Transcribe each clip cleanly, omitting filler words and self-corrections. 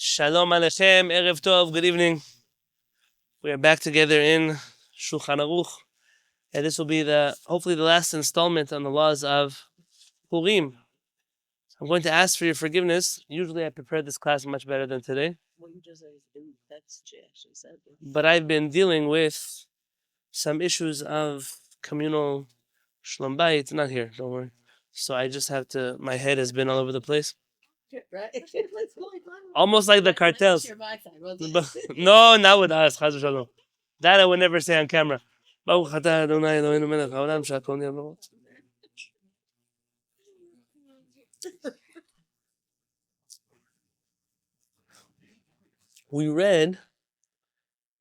Shalom Aleichem, Erev Tov, good evening. We are back together in Shulchan Aruch, and this will be hopefully the last installment on the laws of Purim. I'm going to ask for your forgiveness. Usually I prepared this class much better than today. But I've been dealing with some issues of communal shlom bayit. Not here, don't worry. So I just have to, my head has been all over the place. Right. Almost like the cartels. No, not with us. Chas v'shalom. That I would never say on camera. Baruch atah Adonai Eloheinu melech haolam she'akol nהיה b'dbaro. We read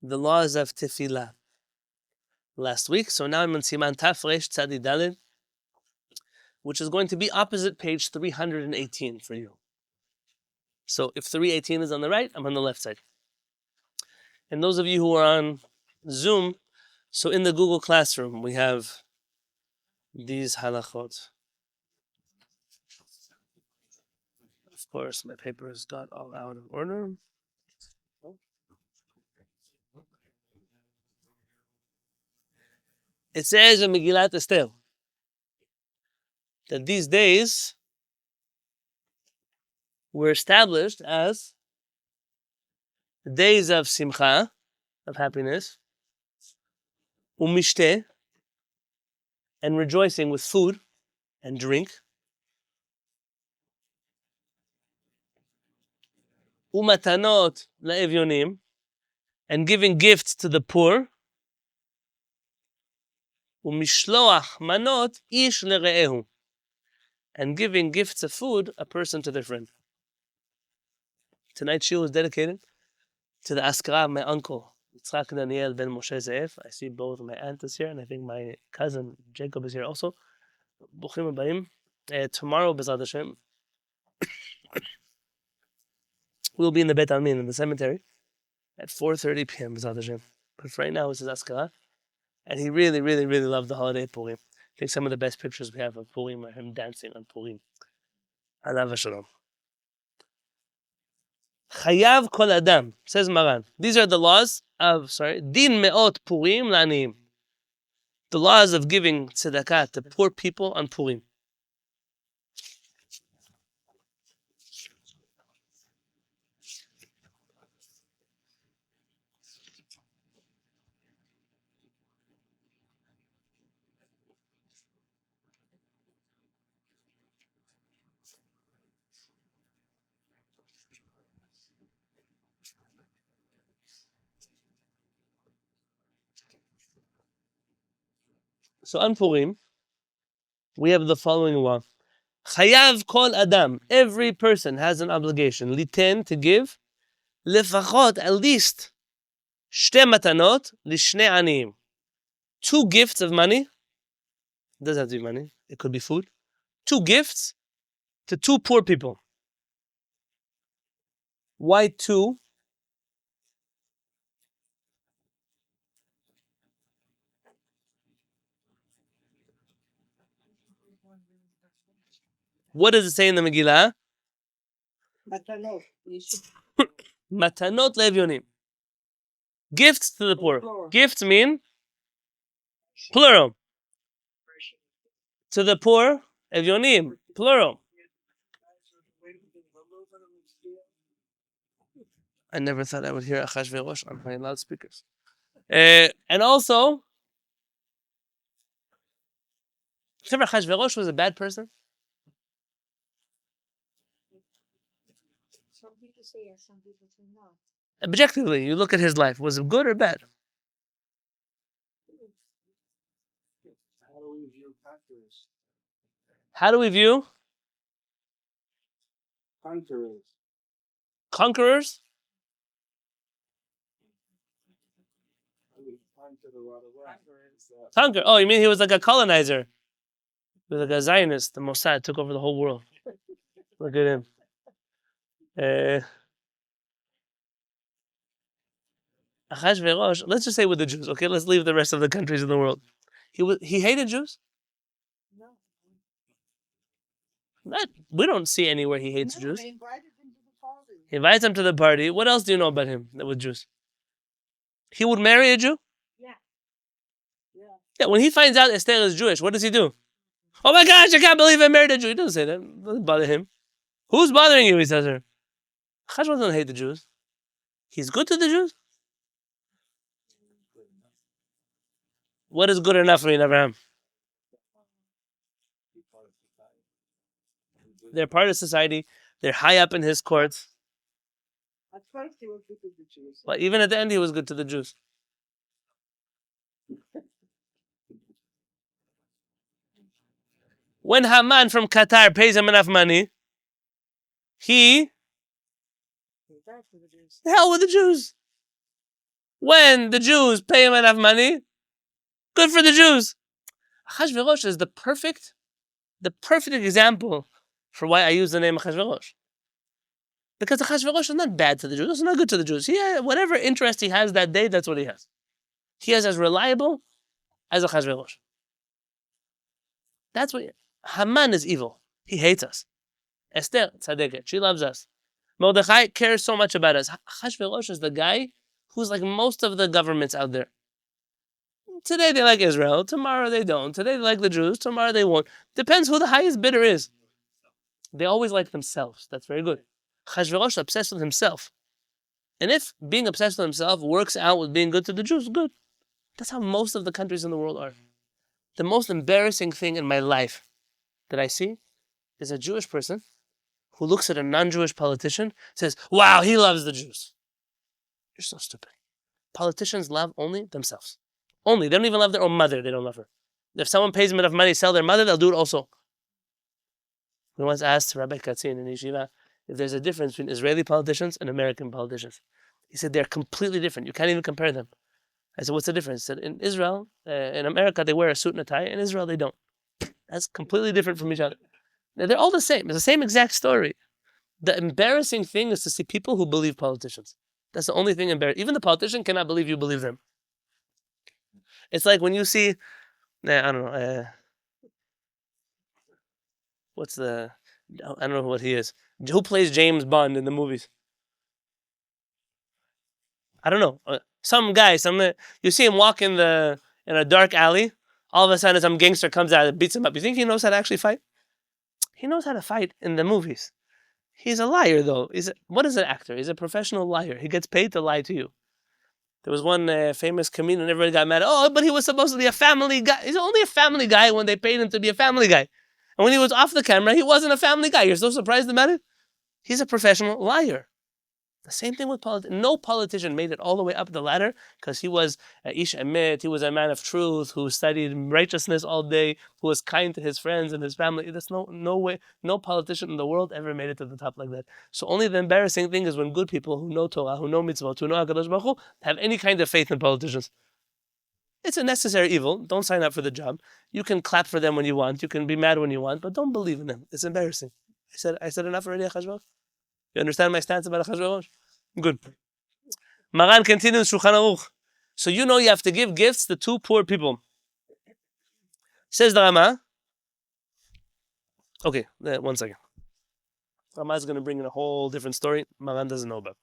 the laws of tefillah last week, so now I'm on Siman Taf Resh Tzadi Daled, which is going to be opposite page 318 for you. So if 318 is on the right, I'm on the left side. And those of you who are on Zoom, so in the Google Classroom, we have these halachot. Of course, my paper has got all out of order. It says in Megillah Esther that these days were established as the days of simcha, of happiness, umishteh, and rejoicing with food and drink, umatanot laevyonim, and giving gifts to the poor, umishloach manot ish lere'ehu, and giving gifts of food, a person to their friend. Tonight's shiur is dedicated to the askara of my uncle, Yitzchak Daniel ben Moshe Ze'ev. I see both my aunt is here, and I think my cousin Jacob is here also. Buchim habayim. Tomorrow, B'ezrat Hashem, we'll be in the Beit Almin, in the cemetery, at 4:30 p.m. B'ezrat Hashem. But for right now, it's his askara. And he really, really, really loved the holiday Purim. I think some of the best pictures we have of Purim are him dancing on Purim. Alav Shalom. Chayav kol adam, says Maran. These are the laws of, din me'ot Purim la'aniyim. The laws of giving tzedakah to poor people on Purim. So on Purim, we have the following law. Chayav kol adam. Every person has an obligation. Liten, to give. Lefachot, at least. Shte matanot, lishne aniyim. 2 gifts of money. It doesn't have to be money. It could be food. 2 gifts to 2 poor people. Why 2? What does it say in the Megillah? Matanot le'evyonim. Gifts to the poor. Plural. Gifts mean plural. To the poor, evyonim, plural. I never thought I would hear Achashverosh on my loudspeakers. And also, remember Achashverosh was a bad person? Some people say yes, some people say no. Objectively, you look at his life. Was it good or bad? How do we view conquerors? How do we view Conquerors. conquerors? Conquer. Oh, you mean he was like a colonizer? He was like a Zionist. The Mossad took over the whole world. Look at him. Achashverosh, let's just say with the Jews, okay? Let's leave the rest of the countries in the world. He hated Jews? No. We don't see anywhere he hates No, Jews. they invited him to the party. He invites them to the party. What else do you know about him with Jews? He would marry a Jew? Yeah. Yeah, when he finds out Esther is Jewish, what does he do? Oh my gosh, I can't believe I married a Jew. He doesn't say that. It doesn't bother him. Who's bothering you, he says her. Chashva doesn't hate the Jews. He's good to the Jews. What is good enough for you, Abraham? They're part of society. They're high up in his courts. At first he was good to the Jews. But even at the end, he was good to the Jews. When Haman from Qatar pays him enough money, he He's bad for the Jews. the hell with the Jews. When the Jews pay him enough money, good for the Jews. Achashverosh is the perfect example for why I use the name Achashverosh. Because Achashverosh is not bad to the Jews. It's not good to the Jews. Whatever interest he has that day, that's what he has. He is as reliable as Achashverosh. That's what Haman is evil. He hates us. Esther, tzaddiket, she loves us. Mordechai cares so much about us. Achashverosh is the guy who's like most of the governments out there. Today they like Israel, tomorrow they don't. Today they like the Jews, tomorrow they won't. Depends who the highest bidder is. They always like themselves. That's very good. Achashverosh is obsessed with himself. And if being obsessed with himself works out with being good to the Jews, good. That's how most of the countries in the world are. The most embarrassing thing in my life that I see is a Jewish person who looks at a non-Jewish politician, says, wow, he loves the Jews. You're so stupid. Politicians love only themselves. Only. They don't even love their own mother. They don't love her. If someone pays them enough money to sell their mother, they'll do it also. We once asked Rabbi Katzin in Yeshiva if there's a difference between Israeli politicians and American politicians. He said they're completely different. You can't even compare them. I said, what's the difference? He said, in Israel, in America, they wear a suit and a tie. In Israel, they don't. That's completely different from each other. They're all the same. It's the same exact story. The embarrassing thing is to see people who believe politicians. That's the only thing embarrassing. Even the politician cannot believe you believe them. It's like when you see, I don't know, I don't know what he is. Who plays James Bond in the movies? I don't know. Some guy, you see him walk in a dark alley. All of a sudden, some gangster comes out and beats him up. You think he knows how to actually fight? He knows how to fight in the movies. He's a liar, though. What is an actor? He's a professional liar. He gets paid to lie to you. There was one famous comedian, everybody got mad. Oh, but he was supposed to be a family guy. He's only a family guy when they paid him to be a family guy. And when he was off the camera, he wasn't a family guy. You're so surprised about it? He's a professional liar. The same thing with politics. No politician made it all the way up the ladder because he was ish emet, he was a man of truth who studied righteousness all day, who was kind to his friends and his family. There's no way, no politician in the world ever made it to the top like that. So only the embarrassing thing is when good people who know Torah, who know mitzvot, who know HaKadosh Baruch Hu, have any kind of faith in politicians. It's a necessary evil. Don't sign up for the job. You can clap for them when you want. You can be mad when you want, but don't believe in them. It's embarrassing. I said enough already, Achashverosh? You understand my stance about Achashverosh? Good. Maran continues Shulchan Aruch. So you know you have to give gifts to two poor people. Says the Rama. Okay, 1 second. Rama is going to bring in a whole different story Maran doesn't know about.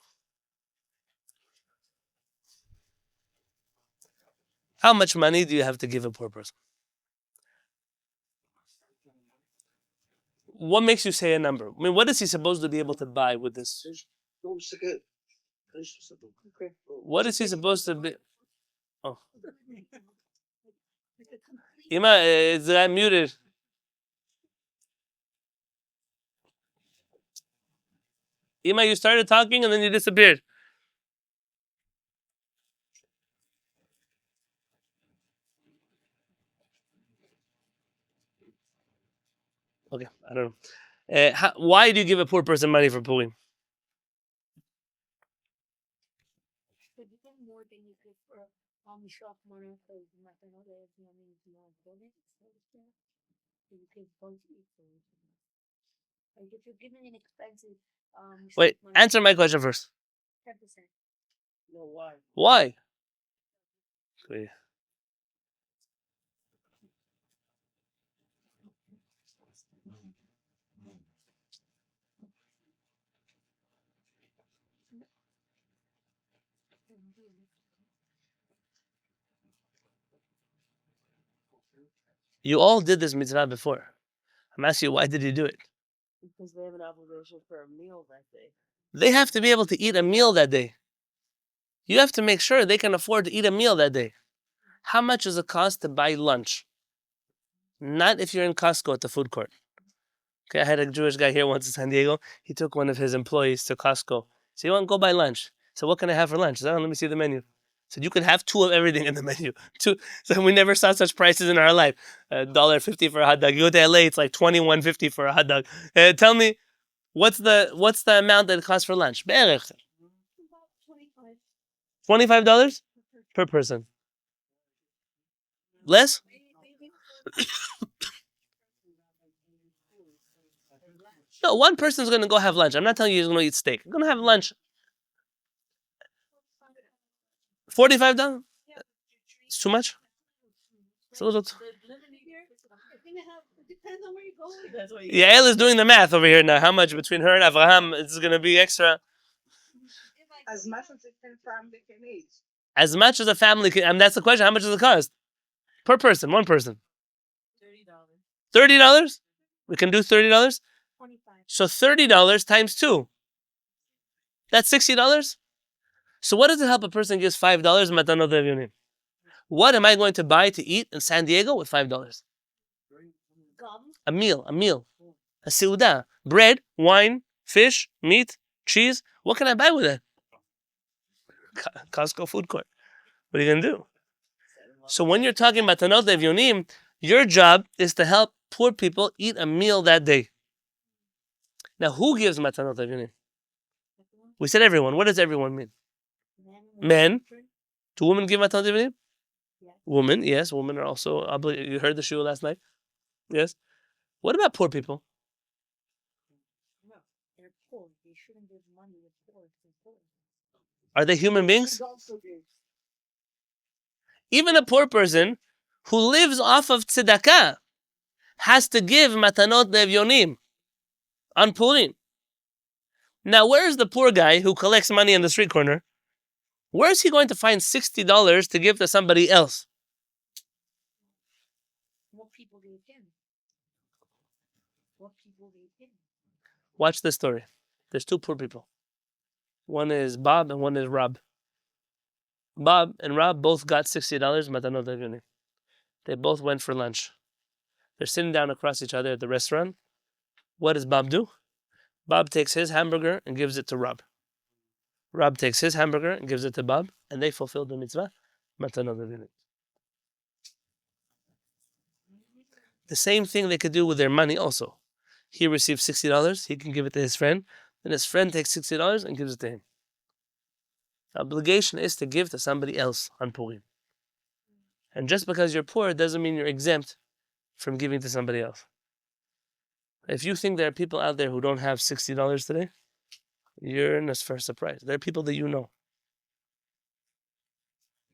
How much money do you have to give a poor person? What makes you say a number? I mean, what is he supposed to be able to buy with this? What is he supposed to be? Oh. Ima, it's muted. Ima, you started talking and then you disappeared. Okay, I don't know. Why do you give a poor person money for Purim? So you get more than you give for shop money because you might know that it's more important. So you can both equally. Like if you're giving an expensive Wait, shop money, answer my question first. 10%. No, why? Why? Okay. You all did this mitzvah before. I'm asking you, why did you do it? Because they have an obligation for a meal that day. They have to be able to eat a meal that day. You have to make sure they can afford to eat a meal that day. How much does it cost to buy lunch? Not if you're in Costco at the food court. Okay, I had a Jewish guy here once in San Diego. He took one of his employees to Costco. So you want to go buy lunch. So what can I have for lunch? He said, oh, let me see the menu. So you could have two of everything in the menu. Two. So we never saw such prices in our life. $1.50 for a hot dog. You go to LA, it's like $21.50 for a hot dog. Tell me, what's the amount that it costs for lunch? About 25. $25 per person. Less? No, one person's going to go have lunch. I'm not telling you he's going to eat steak. I'm going to have lunch. $45? It's too much? It's a little too... It depends on where you go. That's what you Yael is doing the math over here now. How much between her and Avraham is going to be extra? As much as a family can eat. As much as a family can... And that's the question. How much does it cost? Per person, one person. $30. $30? We can do $30? 25. So $30 times 2. That's $60? So what does it help a person gives $5 matanot evyonim? What am I going to buy to eat in San Diego with $5? Gum. A meal. A seudah. Bread, wine, fish, meat, cheese. What can I buy with that? Costco food court. What are you going to do? So when you're talking about matanot evyonim, your job is to help poor people eat a meal that day. Now, who gives matanot evyonim? We said everyone. What does everyone mean? Men. Do women give matanot evyonim? Yes. Women, yes. Women are also obligated. You heard the shiur last night? Yes. What about poor people? No, they're poor. They shouldn't give money to poor. They're poor. Are they human beings? Should also give. Even a poor person who lives off of tzedakah has to give matanot evyonim on Purim. Now, where is the poor guy who collects money on the street corner? Where is he going to find $60 to give to somebody else? What people gave him? What people gave him? Watch this story. There's two poor people. One is Bob and one is Rob. Bob and Rob both got $60 matanot evyonim. They both went for lunch. They're sitting down across each other at the restaurant. What does Bob do? Bob takes his hamburger and gives it to Rob. Rob takes his hamburger and gives it to Bob, and they fulfilled the mitzvah. Matanot evyonim. The same thing they could do with their money also. He receives $60, he can give it to his friend, then his friend takes $60 and gives it to him. The obligation is to give to somebody else on Purim. And just because you're poor doesn't mean you're exempt from giving to somebody else. If you think there are people out there who don't have $60 today, you're in for a surprise. There are people that you know.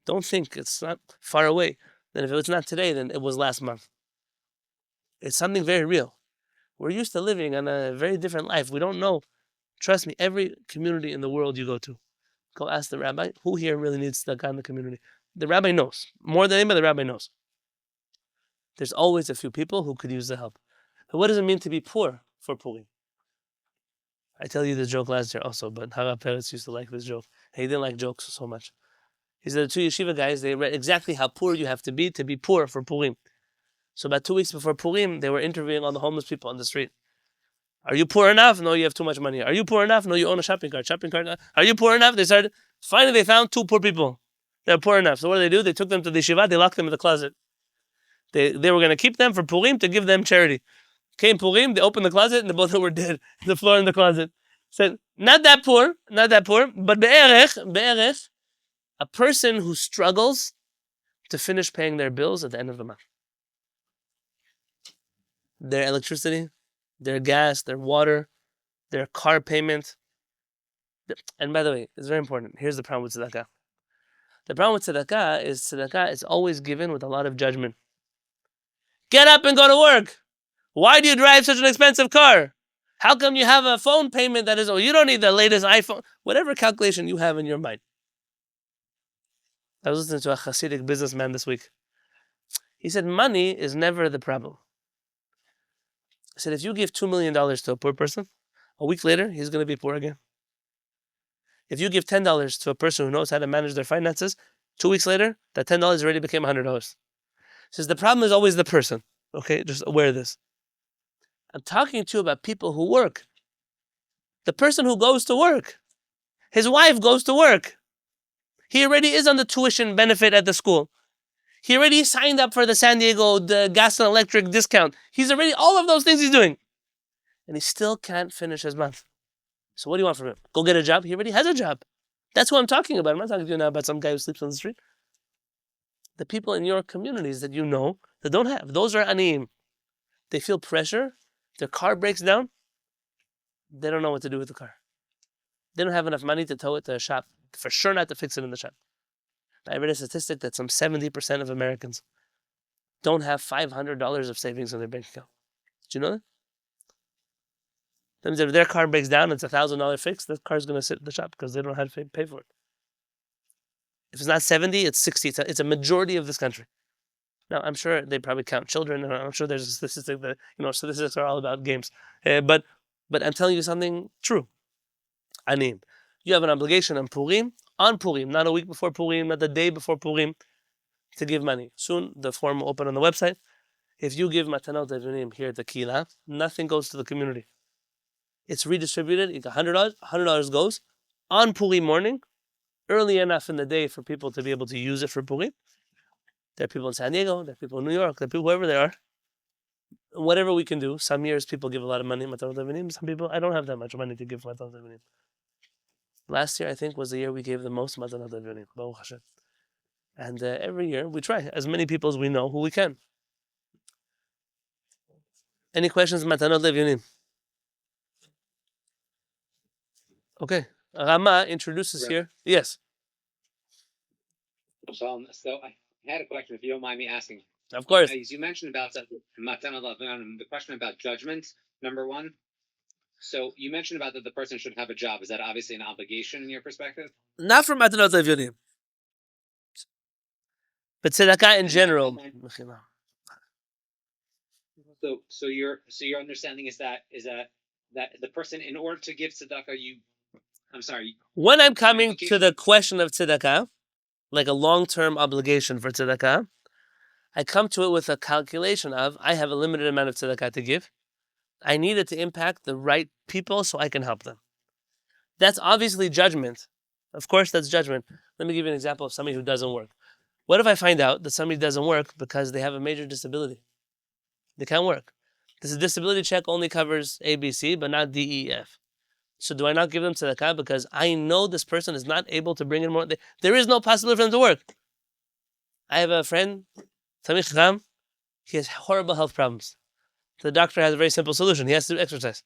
Don't think it's not far away. Then if it's not today, then it was last month. It's something very real. We're used to living on a very different life. We don't know. Trust me, every community in the world you go ask the rabbi, who here really needs tzedakah in the community? The rabbi knows. More than anybody, the rabbi knows. There's always a few people who could use the help. But what does it mean to be poor for Purim? I tell you the joke last year also, but Harav Peretz used to like this joke. He didn't like jokes so much. He said the two yeshiva guys, they read exactly how poor you have to be poor for Purim. So about 2 weeks before Purim, they were interviewing all the homeless people on the street. Are you poor enough? No, you have too much money. Are you poor enough? No, you own a shopping cart. Are you poor enough? Finally they found 2 poor people. They're poor enough. So what do? They took them to the yeshiva, they locked them in the closet. They were going to keep them for Purim to give them charity. Came Purim, they opened the closet and they both were dead. The floor in the closet. Said, not that poor, but be'erech, a person who struggles to finish paying their bills at the end of the month. Their electricity, their gas, their water, their car payment. And by the way, it's very important. Here's the problem with tzedakah. The problem with tzedakah is always given with a lot of judgment. Get up and go to work. Why do you drive such an expensive car? How come you have a phone payment that is, you don't need the latest iPhone? Whatever calculation you have in your mind. I was listening to a Hasidic businessman this week. He said money is never the problem. He said if you give $2 million to a poor person, a week later he's going to be poor again. If you give $10 to a person who knows how to manage their finances, 2 weeks later that $10 already became $100. He says the problem is always the person. Okay, just aware of this. I'm talking to you about people who work. The person who goes to work. His wife goes to work. He already is on the tuition benefit at the school. He already signed up for the San Diego the gas and electric discount. He's already, all of those things he's doing. And he still can't finish his month. So what do you want from him? Go get a job? He already has a job. That's what I'm talking about. I'm not talking to you now about some guy who sleeps on the street. The people in your communities that you know that don't have. Those are aniyim. They feel pressure. Their car breaks down. They don't know what to do with the car. They don't have enough money to tow it to a shop. For sure not to fix it in the shop. I read a statistic that some 70% of Americans don't have $500 of savings in their bank account. Did you know that? That means if their car breaks down, it's $1,000 fix, that car's going to sit in the shop because they don't know how to pay for it. If it's not 70, it's 60. It's a majority of this country. Now, I'm sure they probably count children, and I'm sure there's a statistic that, statistics are all about games. But I'm telling you something true. Anim. You have an obligation on Purim, not a week before Purim, not the day before Purim, to give money. Soon, the form will open on the website. If you give matanot evunim here at the Kehillat, nothing goes to the community. It's redistributed. You got $100. $100 goes on Purim morning, early enough in the day for people to be able to use it for Purim. There are people in San Diego. There are people in New York. There are people wherever they are. Whatever we can do. Some years people give a lot of money matanot evunim. Some people, I don't have that much money to give matanot evunim. Last year, I think, was the year we gave the most matanot evunim. Baruch Hashem. And every year we try as many people as we know who we can. Any questions, matanot evunim? Okay. Rama introduces here. Yes. So I had a question, if you don't mind me asking. Of course. As you mentioned about the question about judgment, number one. So you mentioned about that the person should have a job. Is that obviously an obligation in your perspective? Not for matanot evunim, but tzedakah in general. So your understanding is that the person, in order to give tzedakah, I'm sorry. When I'm coming to the question of tzedakah, like a long-term obligation for tzedakah, I come to it with a calculation of, I have a limited amount of tzedakah to give. I need it to impact the right people so I can help them. That's obviously judgment. Of course, that's judgment. Let me give you an example of somebody who doesn't work. What if I find out that somebody doesn't work because they have a major disability? They can't work. This disability check only covers A, B, C, but not D, E, F. So do I not give them tzedakah because I know this person is not able to bring in more? There is no possibility for them to work. I have a friend, Tamich Chacham. He has horrible health problems. The doctor has a very simple solution. He has to do exercise.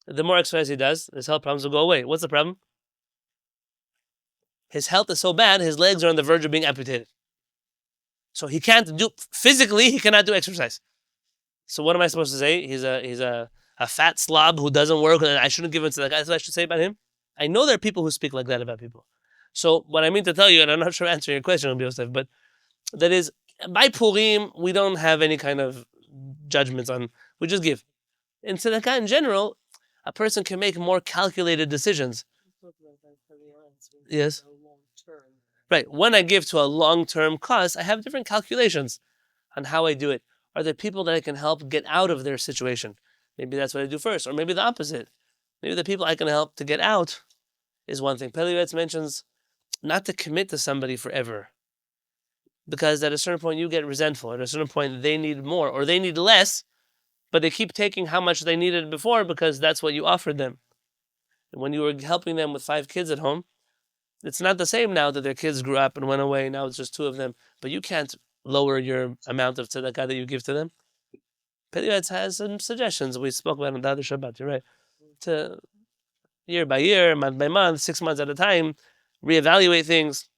The more exercise he does, his health problems will go away. What's the problem? His health is so bad, his legs are on the verge of being amputated. So he can't do, physically, he cannot do exercise. So what am I supposed to say? He's a fat slob who doesn't work, and I shouldn't give him to that guy. That's what I should say about him. I know there are people who speak like that about people. So what I mean to tell you, and I'm not sure I'm answering your question, Rabbi Yosef, but that is, by Purim, we don't have any kind of judgments on, we just give. In tzedakah in general, a person can make more calculated decisions. Yes. Right. When I give to a long-term cause, I have different calculations on how I do it. Are there people that I can help get out of their situation? Maybe that's what I do first, or maybe the opposite. Maybe the people I can help to get out is one thing. Peliyetz mentions not to commit to somebody forever, because at a certain point you get resentful. At a certain point they need more, or they need less, but they keep taking how much they needed before because that's what you offered them. And when you were helping them with 5 kids at home, it's not the same now that their kids grew up and went away. Now it's just 2 of them. But you can't lower your amount of tzedakah that you give to them. Peliyetz has some suggestions. We spoke about on the other Shabbat, you're right. To year by year, month by month, 6 months at a time, reevaluate things.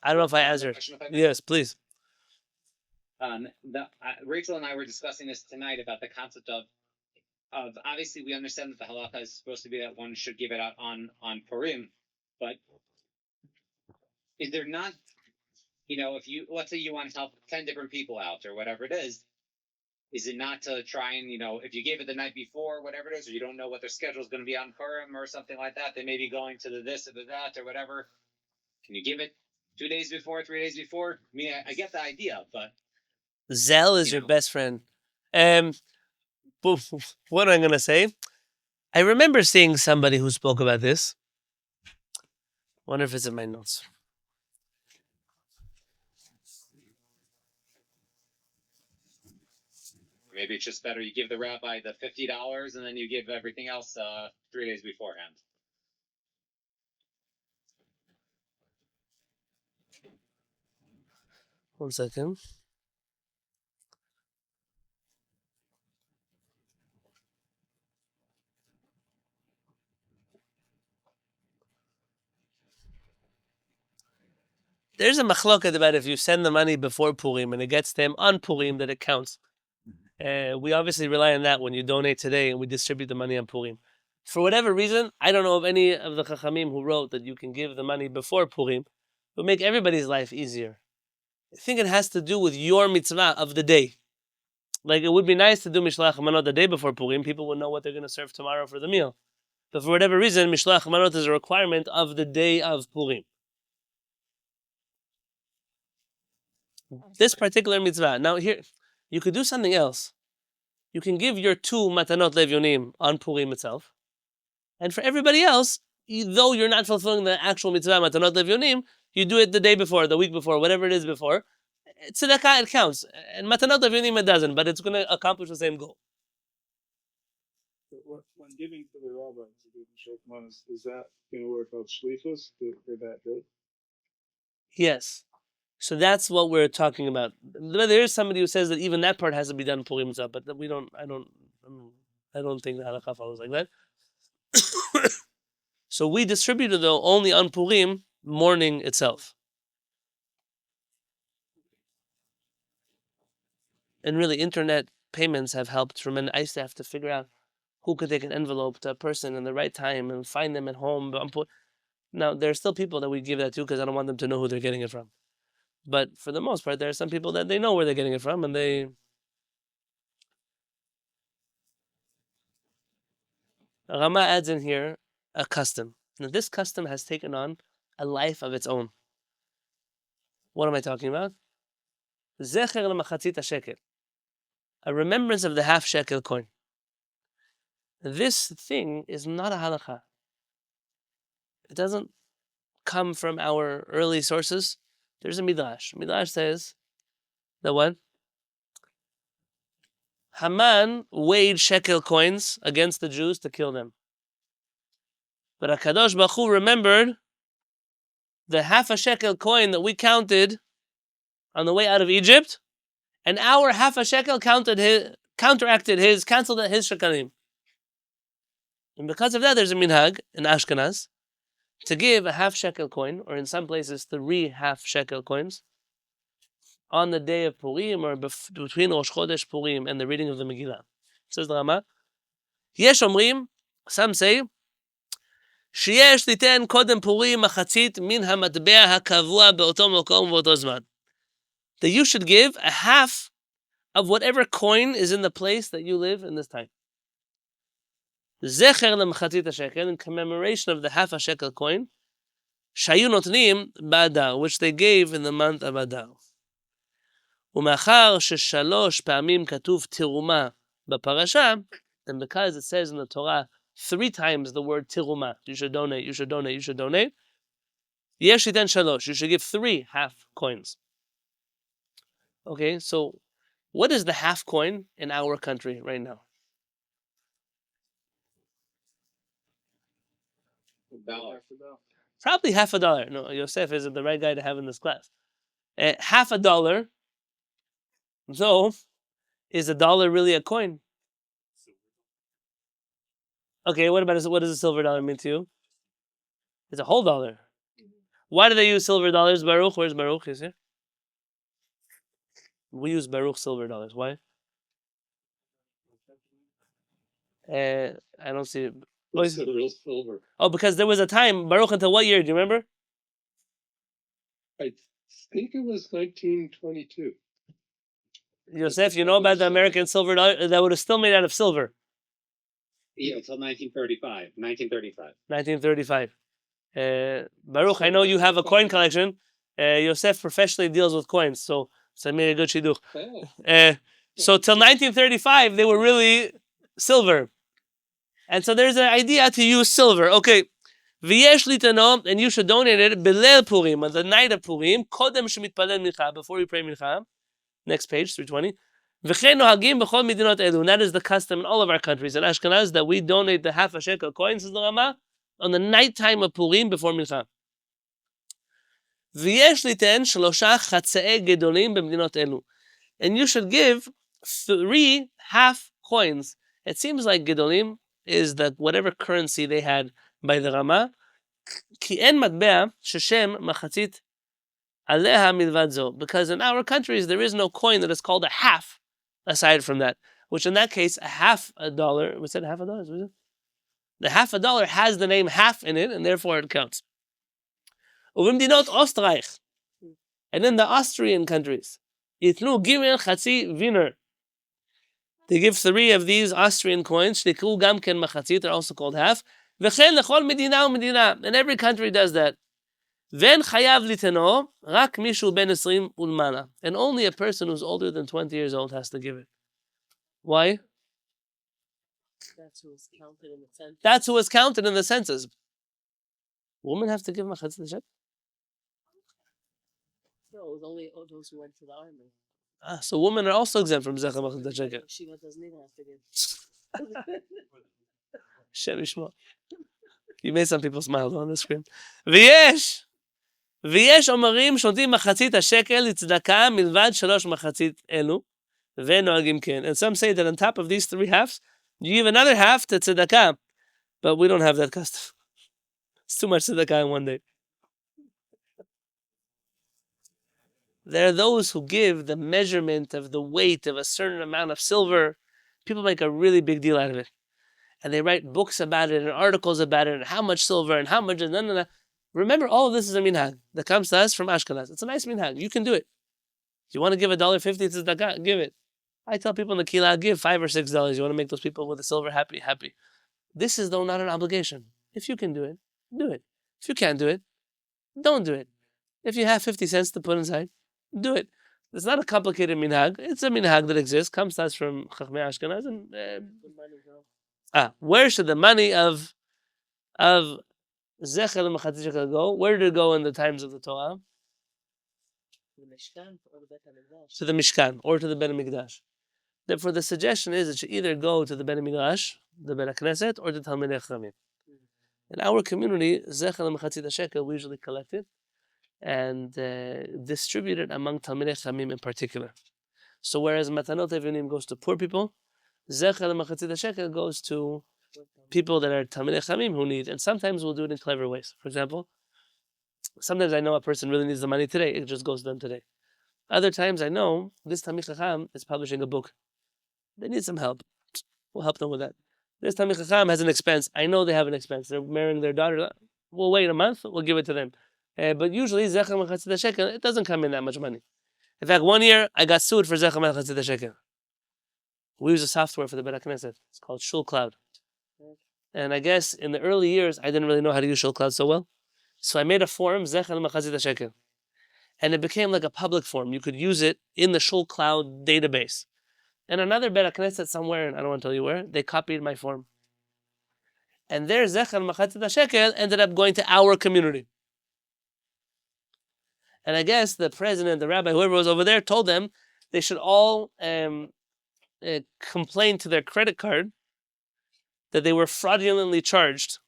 I don't know if I answered. Yes, please. Rachel and I were discussing this tonight about the concept of obviously we understand that the halacha is supposed to be that one should give it out on Purim, But is there not, if you, let's say you want to help 10 different people out or whatever it is it not to try and, if you gave it the night before, whatever it is, or you don't know what their schedule is going to be on Purim or something like that, they may be going to the this or the that or whatever. Can you give it 2 days before, 3 days before? I mean, I get the idea, but Zell is your best friend. What am I going to say? I remember seeing somebody who spoke about this. Wonder if it's in my notes. maybe it's just better you give the rabbi the $50 and then you give everything else 3 days beforehand. One second. There's a machloket about if you send the money before Purim and it gets them on Purim, that it counts. We obviously rely on that when you donate today and we distribute the money on Purim. For whatever reason, I don't know of any of the Chachamim who wrote that you can give the money before Purim. It would make everybody's life easier. I think it has to do with your mitzvah of the day. Like, it would be nice to do Mishloach Manot the day before Purim. People would know what they're going to serve tomorrow for the meal. But for whatever reason, Mishloach Manot is a requirement of the day of Purim. This particular mitzvah. Now here, you could do something else. You can give your 2 matanot levyonim on Purim itself. And for everybody else, though you're not fulfilling the actual mitzvah matanot levyonim, you do it the day before, the week before, whatever it is before. Tzedakah, it counts. And matanot levyonim, it doesn't, but it's going to accomplish the same goal. When giving to the rabbi to do the shulchan, is that going to work out shlichus for that day? Yes. So that's what we're talking about. There is somebody who says that even that part has to be done Purim itself, but we don't. I don't think the halakha follows like that. So we distributed though only on Purim morning itself. And really, internet payments have helped tremendously. I used to have to figure out who could take an envelope to a person in the right time and find them at home. Now, there are still people that we give that to because I don't want them to know who they're getting it from. But for the most part, there are some people that they know where they're getting it from, and they... Rama adds in here a custom. Now, this custom has taken on a life of its own. What am I talking about? Zecher l'machatzit shekel, a remembrance of the half shekel coin. This thing is not a halakha. It doesn't come from our early sources. There's a midrash. Midrash says that what? Haman weighed shekel coins against the Jews to kill them. But HaKadosh Baruch Hu remembered the half a shekel coin that we counted on the way out of Egypt, and our half a shekel canceled his shekalim. And because of that, there's a minhag in Ashkenaz to give a half shekel coin, or in some places 3 half shekel coins, on the day of Purim, or between Rosh Chodesh Purim and the reading of the Megillah. Says the Rama, Yesh Omrim, some say, שיש ליתן קודם פורים מחצית מן המטבע הקבוע באותו מקום ובאותו זמן. That you should give a half of whatever coin is in the place that you live in this time. זכר למחצית השקל, in commemoration of the half a shekel coin, שהיו נותנים באדר, which they gave in the month of Adar. ומאחר ש3 פעמים כתוב תרומה בפרשה, and because it says in the Torah 3 times the word tiruma, you should donate, you should donate, you should donate. Yesh iten shalosh, you should give 3 half coins. Okay, so what is the half coin in our country right now? $1. Probably $50. No, Yosef isn't the right guy to have in this class. $50, though, is $1 really a coin? Okay, what does a silver dollar mean to you? It's a whole dollar. Why do they use silver dollars? Baruch, where's Baruch? Is here? We use Baruch silver dollars. Why? I don't see it. It's a real silver. Oh, because there was a time, Baruch, until what year? Do you remember? I think it was 1922. Yosef, you know about the American silver dollar that would have still made out of silver. Yeah, until 1935. 1935. 1935. Baruch, I know you have a coin collection. Yosef professionally deals with coins, so I made a good shidduch. Oh. So till 1935, they were really silver. And so there's an idea to use silver. Okay. V'yesh litano, and you should donate it b'leil Purim, on the night of Purim, kodem shemitpalel mincha, before you pray mincha. Next page, 320. V'chein nohagim b'chol midinot elu, and that is the custom in all of our countries. In Ashkenaz, that we donate the half a shekel coin, says the Rama, on the night time of Purim before mincha. V'yesh liten shlosha chatzei gedolim b'midinot elu, and you should give 3 half coins. It seems like gedolim is that whatever currency they had by the Rama, ki en matbea sheshem machatzit aleha milvad zo, because in our countries there is no coin that is called a half aside from that, which in that case $1/2, we said $1/2, was it? The $1/2 has the name half in it, and therefore it counts. Uvimdinot Österreich, and in the Austrian countries, yitnu gimel chatzi wiener, they give 3 of these Austrian coins, shnikru gam ken machatzit, they're also called half. V'chen lechol medina u'medina, and every country does that. Ven chayav liteno, rak mishu ben 20 ulmana, and only a person who's older than 20 years old has to give it. Why? That's who was counted in the census. That's who was counted in the census. Women have to give machatzit shekel. No, it was only those who went to the army. So women are also exempt from zecher machatzit shekel. Shiva doesn't even have to give. Shem yishmo. You made some people smile on the screen. V'yesh omarim shontim machatzit hashekel litzdaka milvad 3 machatzit elu ve'noagim ken. And some say that on top of these 3 halves, you give another half to tzedakah, but we don't have that custom. It's too much tzedakah in one day. There are those who give the measurement of the weight of a certain amount of silver. People make a really big deal out of it. And they write books about it and articles about it and how much silver and how much. And remember, all of this is a minhag that comes to us from Ashkenaz. It's a nice minhag. You can do it. If you want to give $1.50 to tzedakah, give it. I tell people in the Kehillat, give $5 or $6. You want to make those people with the silver happy. This is, though, not an obligation. If you can do it, do it. If you can't do it, don't do it. If you have 50 cents to put inside, do it. It's not a complicated minhag. It's a minhag that exists, comes to us from Chachmei Ashkenaz. And where should the money of zecher l'machatzit shekel go? Where did it go in the times of the Torah? To the Mishkan or the Bet HaMikdash. To the Mishkan or to the Bet HaMikdash. Therefore, the suggestion is it should either go to the Bet HaMikdash, the Bet HaKnesset, or the Talmidei Chachamim. In our community, zecher l'machatzit shekel, we usually collect it and distribute it among Talmidei Chachamim in particular. So whereas Matanot Evinim goes to poor people, zecher l'machatzit shekel goes to people that are Talmidei Chachamim who need. And sometimes we'll do it in clever ways. For example, sometimes I know a person really needs the money today, it just goes to them today. Other times I know this Talmid Chacham is publishing a book. They need some help. We'll help them with that. This Talmid Chacham has an expense. I know they have an expense. They're marrying their daughter. We'll wait a month. We'll give it to them. But usually, zecher l'machatzit shekel, it doesn't come in that much money. In fact, one year, I got sued for zecher l'machatzit shekel. We use a software for the Bet HaKnesset. It's called ShulCloud. And I guess in the early years, I didn't really know how to use ShulCloud so well. So I made a form, zecher l'machatzit shekel. And it became like a public form. You could use it in the ShulCloud database. And another Bet HaKnesset somewhere, and I don't want to tell you where, they copied my form. And their zecher l'machatzit shekel ended up going to our community. And I guess the president, the rabbi, whoever was over there, told them they should all complain to their credit card that they were fraudulently charged.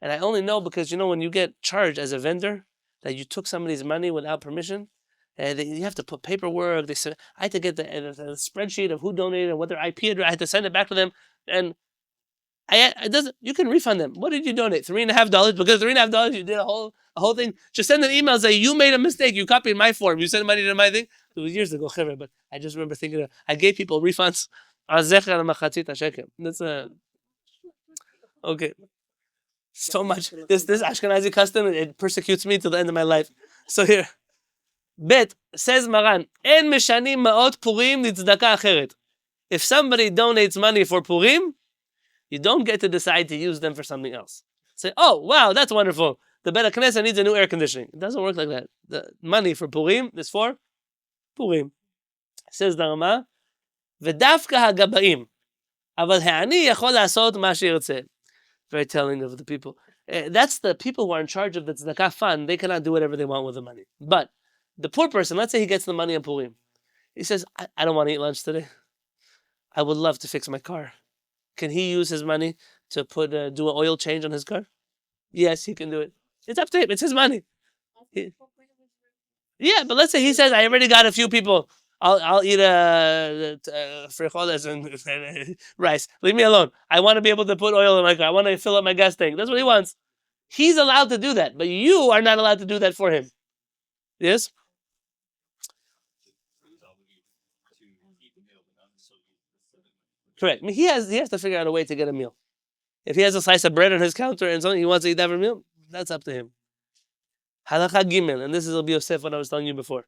And I only know because, when you get charged as a vendor, that you took somebody's money without permission, and you have to put paperwork. They said, I had to get the spreadsheet of who donated and what their IP address. I had to send it back to them. And you can refund them. What did you donate? $3.50? Because $3.50 you did a whole thing. Just send an email say you made a mistake. You copied my form. You sent money to my thing. It was years ago, but I just remember thinking I gave people refunds on zecher l'machatzit shekel. Okay. So much. This Ashkenazi custom, it persecutes me till the end of my life. So here. Bet, says Maran, En meshanim ma'ot Purim litzedaka acheret. If somebody donates money for Purim, you don't get to decide to use them for something else. Say, oh, wow, that's wonderful. The Beit HaKnesset needs a new air conditioning. It doesn't work like that. The money for Purim is for Purim. Says the Rama, V'dafka hagabaim, aval ha'ani yachol la'asot ma sheyirtzeh. Very telling of the people. That's the people who are in charge of the tzedakah fund. They cannot do whatever they want with the money. But the poor person, let's say he gets the money on Purim. He says, I don't want to eat lunch today. I would love to fix my car. Can he use his money to do an oil change on his car? Yes, he can do it. It's up to him. It's his money. Yeah, but let's say he says, I already got a few people. I'll eat frijoles and rice. Leave me alone. I want to be able to put oil in my car. I want to fill up my gas tank. That's what he wants. He's allowed to do that, but you are not allowed to do that for him. Yes? Correct. I mean, he has to figure out a way to get a meal. If he has a slice of bread on his counter and something he wants to eat that for a meal, that's up to him. Halakha Gimel, and this is Rabbi Yosef, what I was telling you before.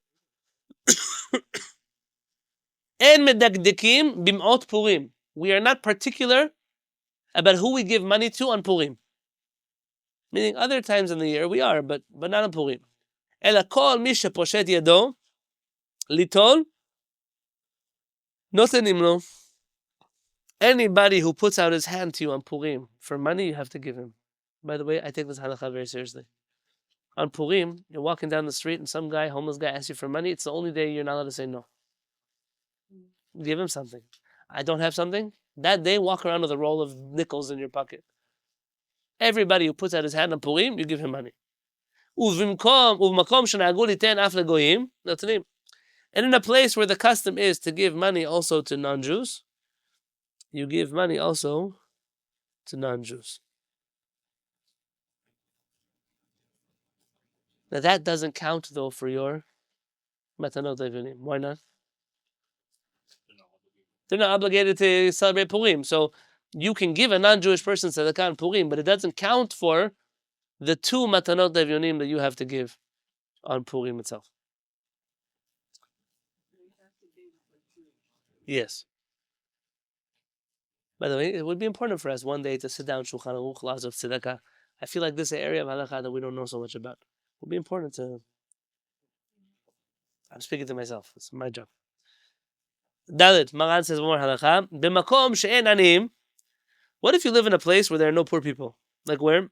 En medakdekim bim'ot Purim. We are not particular about who we give money to on Purim. Meaning other times in the year we are, but not on Purim. Ela kol mi sheposhet yado litol notenim lo. Anybody who puts out his hand to you on Purim for money, you have to give him. By the way, I take this halakha very seriously. On Purim, you're walking down the street and some guy, homeless guy, asks you for money. It's the only day you're not allowed to say no. Give him something. I don't have something. That day, walk around with a roll of nickels in your pocket. Everybody who puts out his hand on Purim, you give him money. And in a place where the custom is to give money also to non-Jews, you give money also to non-Jews. Now that doesn't count though for your matanot levunim. Why not? They're not obligated to celebrate Purim. So you can give a non-Jewish person tzedakah on Purim, but it doesn't count for the two matanot levunim that you have to give on Purim itself. Yes. By the way, it would be important for us one day to sit down Shulchan Aruch laws of tzedakah. I feel like this is an area of halakha that we don't know so much about. It would be important to. I'm speaking to myself. It's my job. Dalit, Maran says one more halakha. B'makom she'en anim. What if you live in a place where there are no poor people? Like where?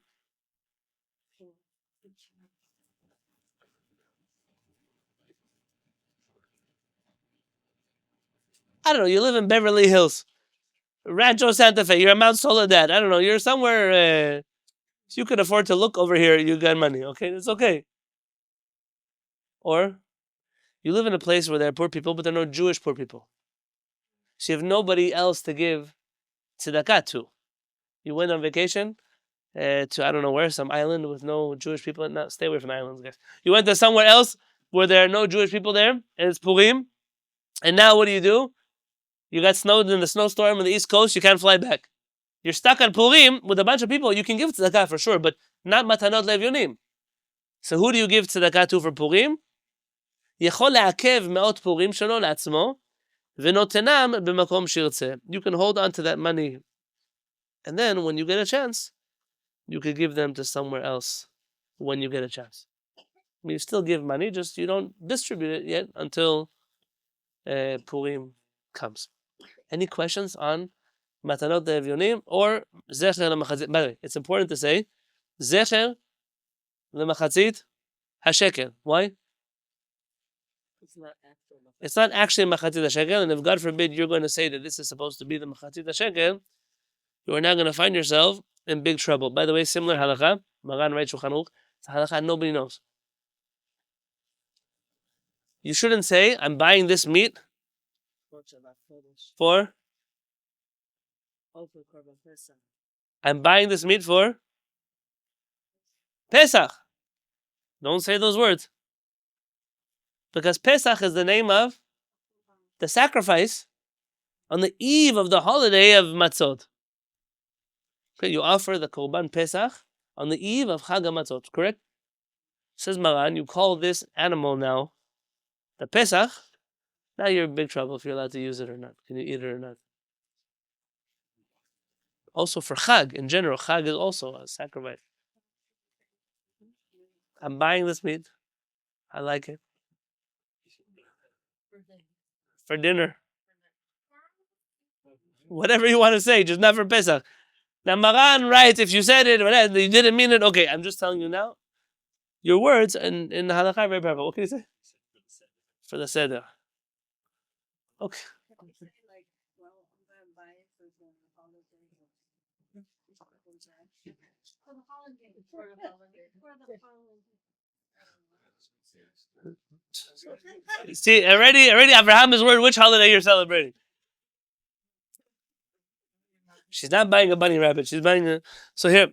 I don't know. You live in Beverly Hills, Rancho Santa Fe. You're in Mount Soledad. I don't know. You're somewhere. You could afford to look over here. You got money. Okay, it's okay. Or you live in a place where there are poor people, but there are no Jewish poor people. So you have nobody else to give tzedakah to. You went on vacation to I don't know where, some island with no Jewish people. Not stay away from islands, guys. You went to somewhere else where there are no Jewish people there, and it's Purim. And now what do? You got snowed in the snowstorm on the East Coast. You can't fly back. You're stuck on Purim with a bunch of people. You can give tzedakah for sure, but not matanot levunim. So who do you give tzedakah to for Purim? יכול לעכב מאות פורים שלו לעצמו, ונותנם במקום שירצה. You can hold on to that money, and then when you get a chance, you can give them to somewhere else when you get a chance. You still give money, just you don't distribute it yet until Purim comes. Any questions on matanot levunim or zecher lemachatzit? By the way, it's important to say zecher lemachatzit hashekel. Why? It's not actually machatzit hashekel, and if God forbid you're going to say that this is supposed to be the machatzit hashekel, you are now going to find yourself in big trouble. By the way, similar halakha, Maran Rabbi Yosef Karo, it's a halakha nobody knows. You shouldn't say, I'm buying this meat for? I'm buying this meat for Pesach. Don't say those words. Because Pesach is the name of the sacrifice on the eve of the holiday of Matzot. Okay, you offer the Korban Pesach on the eve of Chag HaMatzot, correct? Says Maran, you call this animal now the Pesach. Now you're in big trouble if you're allowed to use it or not. Can you eat it or not? Also for Chag, in general, Chag is also a sacrifice. I'm buying this meat. I like it. For dinner. Whatever you want to say, just not for Pesach. Now Maran writes, if you said it, or you didn't mean it, okay, I'm just telling you now. Your words in the halakha are very powerful. What can you say? For the seder. Okay. See, already Abraham is worried which holiday you're celebrating. She's not buying a bunny rabbit. She's buying a... So here,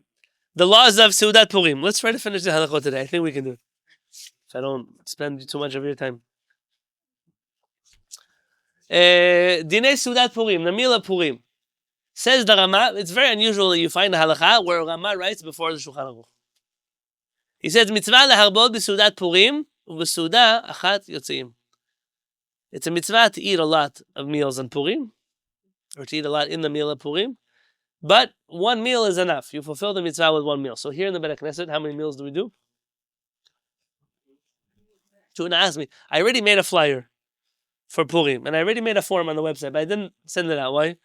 the laws of Seudat Purim. Let's try to finish the halachot today. I think we can do it. If I don't spend too much of your time. Dinei Seudat Purim, Megillah Purim. Says the Rama, it's very unusual that you find a halacha where Rama writes before the Shulchan Aruch. He says, mitzvah leharbot b'Seudat Purim, u'b'Seudah achat yotzeim. It's a mitzvah to eat a lot of meals on Purim, or to eat a lot in the meal of Purim, but one meal is enough. You fulfill the mitzvah with one meal. So here in the Beit Knesset, how many meals do we do? Tuna asked me, I already made a flyer for Purim, and I already made a form on the website, but I didn't send it out. Why?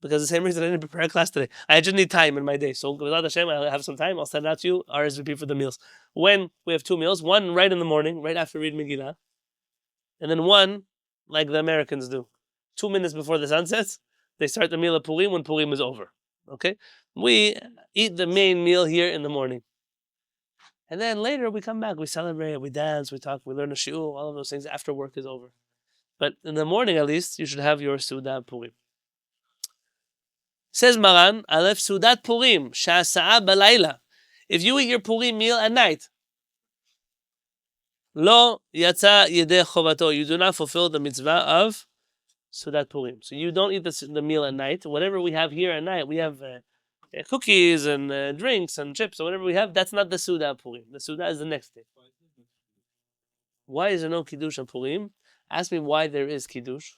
Because the same reason I didn't prepare a class today. I just need time in my day. So without Hashem, I'll have some time. I'll send it out to you, RSVP for the meals. When we have two meals, one right in the morning, right after read Megillah, and then one, like the Americans do, 2 minutes before the sun sets, they start the meal of Purim when Purim is over. Okay? We eat the main meal here in the morning. And then later we come back, we celebrate, we dance, we talk, we learn a shiur, all of those things after work is over. But in the morning at least, you should have your Seudat Purim. Says Maran, Aleph Seudat Purim, Sha'asa'a Balayla. If you eat your Purim meal at night, Lo Yatsa Yedeh Chovato, you do not fulfill the mitzvah of Seudat Purim. So you don't eat the meal at night. Whatever we have here at night, we have cookies and drinks and chips or whatever we have, that's not the Seudat Purim. The Seudat is the next day. Why is there no Kiddush on Purim? Ask me why there is Kiddush.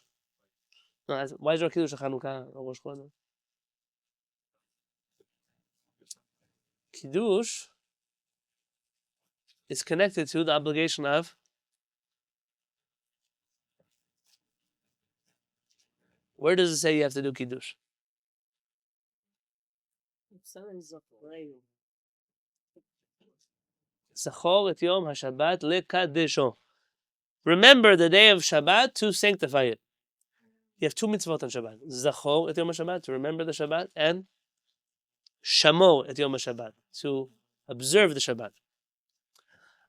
No, why is there no Kiddush on Chanukah or Rosh Chodesh? Kiddush is connected to the obligation of where does it say you have to do Kiddush? Zachor et Yom HaShabbat lekadesho. Remember the day of Shabbat to sanctify it. You have two mitzvot on Shabbat. Zachor et Yom HaShabbat, to remember the Shabbat, and Shamor et Yom HaShabbat, to observe the Shabbat.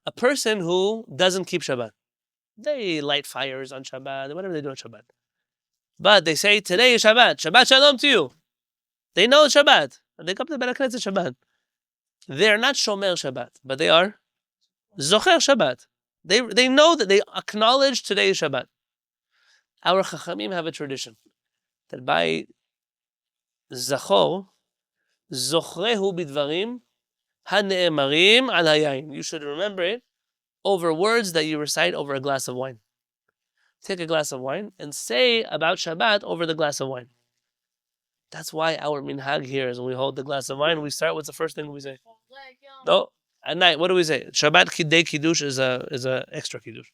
A person who doesn't keep Shabbat, they light fires on Shabbat, whatever they do on Shabbat. But they say, today is Shabbat. Shabbat Shalom to you. They know it's Shabbat. And they come to the Beit Knesset Shabbat. They're not Shomer Shabbat, but they are Zocher Shabbat. They know that they acknowledge today is Shabbat. Our Chachamim have a tradition that by Zachor, Zochrehu bidvarim hane'emarim al hayayin. You should remember it over words that you recite over a glass of wine. Take a glass of wine and say about Shabbat over the glass of wine. That's why our minhag here is when we hold the glass of wine, we start, what's the first thing we say? No, at night, what do we say? Shabbat Kidei Kiddush is a extra Kiddush.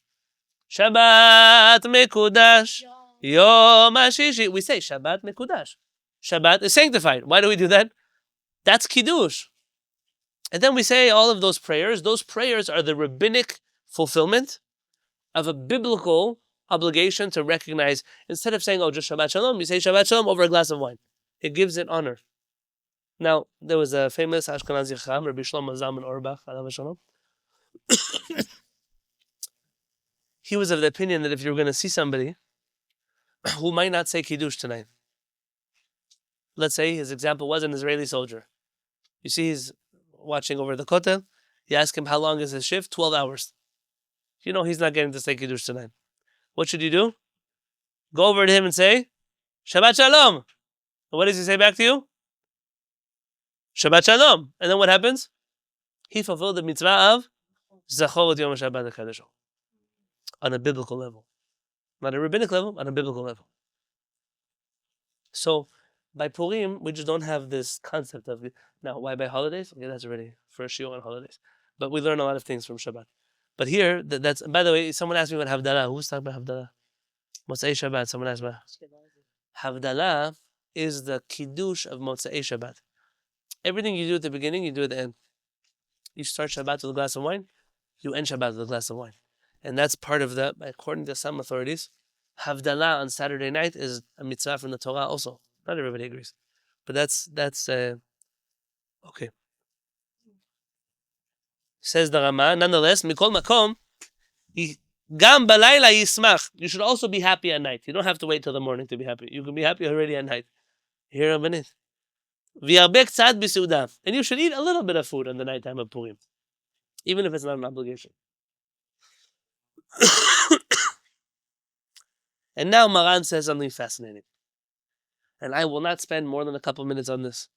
Shabbat Mekudash Yom HaShishi. We say Shabbat Mekudash. Shabbat is sanctified. Why do we do that? That's Kiddush. And then we say all of those prayers. Those prayers are the rabbinic fulfillment of a biblical obligation to recognize, instead of saying, oh, just Shabbat Shalom, you say Shabbat Shalom over a glass of wine. It gives it honor. Now, there was a famous Ashkenazi Chacham, Rabbi Shlomo Zalman Auerbach, alav shalom. He was of the opinion that if you're going to see somebody who might not say Kiddush tonight, let's say his example was an Israeli soldier. You see he's watching over the Kotel, you ask him how long is his shift, 12 hours. You know he's not getting to say Kiddush tonight. What should you do? Go over to him and say, Shabbat Shalom. And what does he say back to you? Shabbat Shalom. And then what happens? He fulfilled the mitzvah of Zachor et Yom HaShabbat HaKadosh. On a biblical level. Not a rabbinic level, on a biblical level. So, by Purim, we just don't have this concept of it. Now, why by holidays? Okay, that's already for a shiur on holidays. But we learn a lot of things from Shabbat. But here, that's, by the way, someone asked me about Havdalah. Who's talking about Havdalah? Motzei Shabbat. Someone asked about Havdalah is the Kiddush of Motzei Shabbat. Everything you do at the beginning, you do at the end. You start Shabbat with a glass of wine, you end Shabbat with a glass of wine. And that's part of the, according to some authorities, Havdalah on Saturday night is a mitzvah from the Torah also. Not everybody agrees. But that's okay. Says the Rama, nonetheless, Mikol Makom, Gam Balayla Yismach. You should also be happy at night. You don't have to wait till the morning to be happy. You can be happy already at night. Here a minute. V'yarbek tzad b'seudah. And you should eat a little bit of food on the nighttime of Purim. Even if it's not an obligation. And now Maran says something fascinating. And I will not spend more than a couple minutes on this.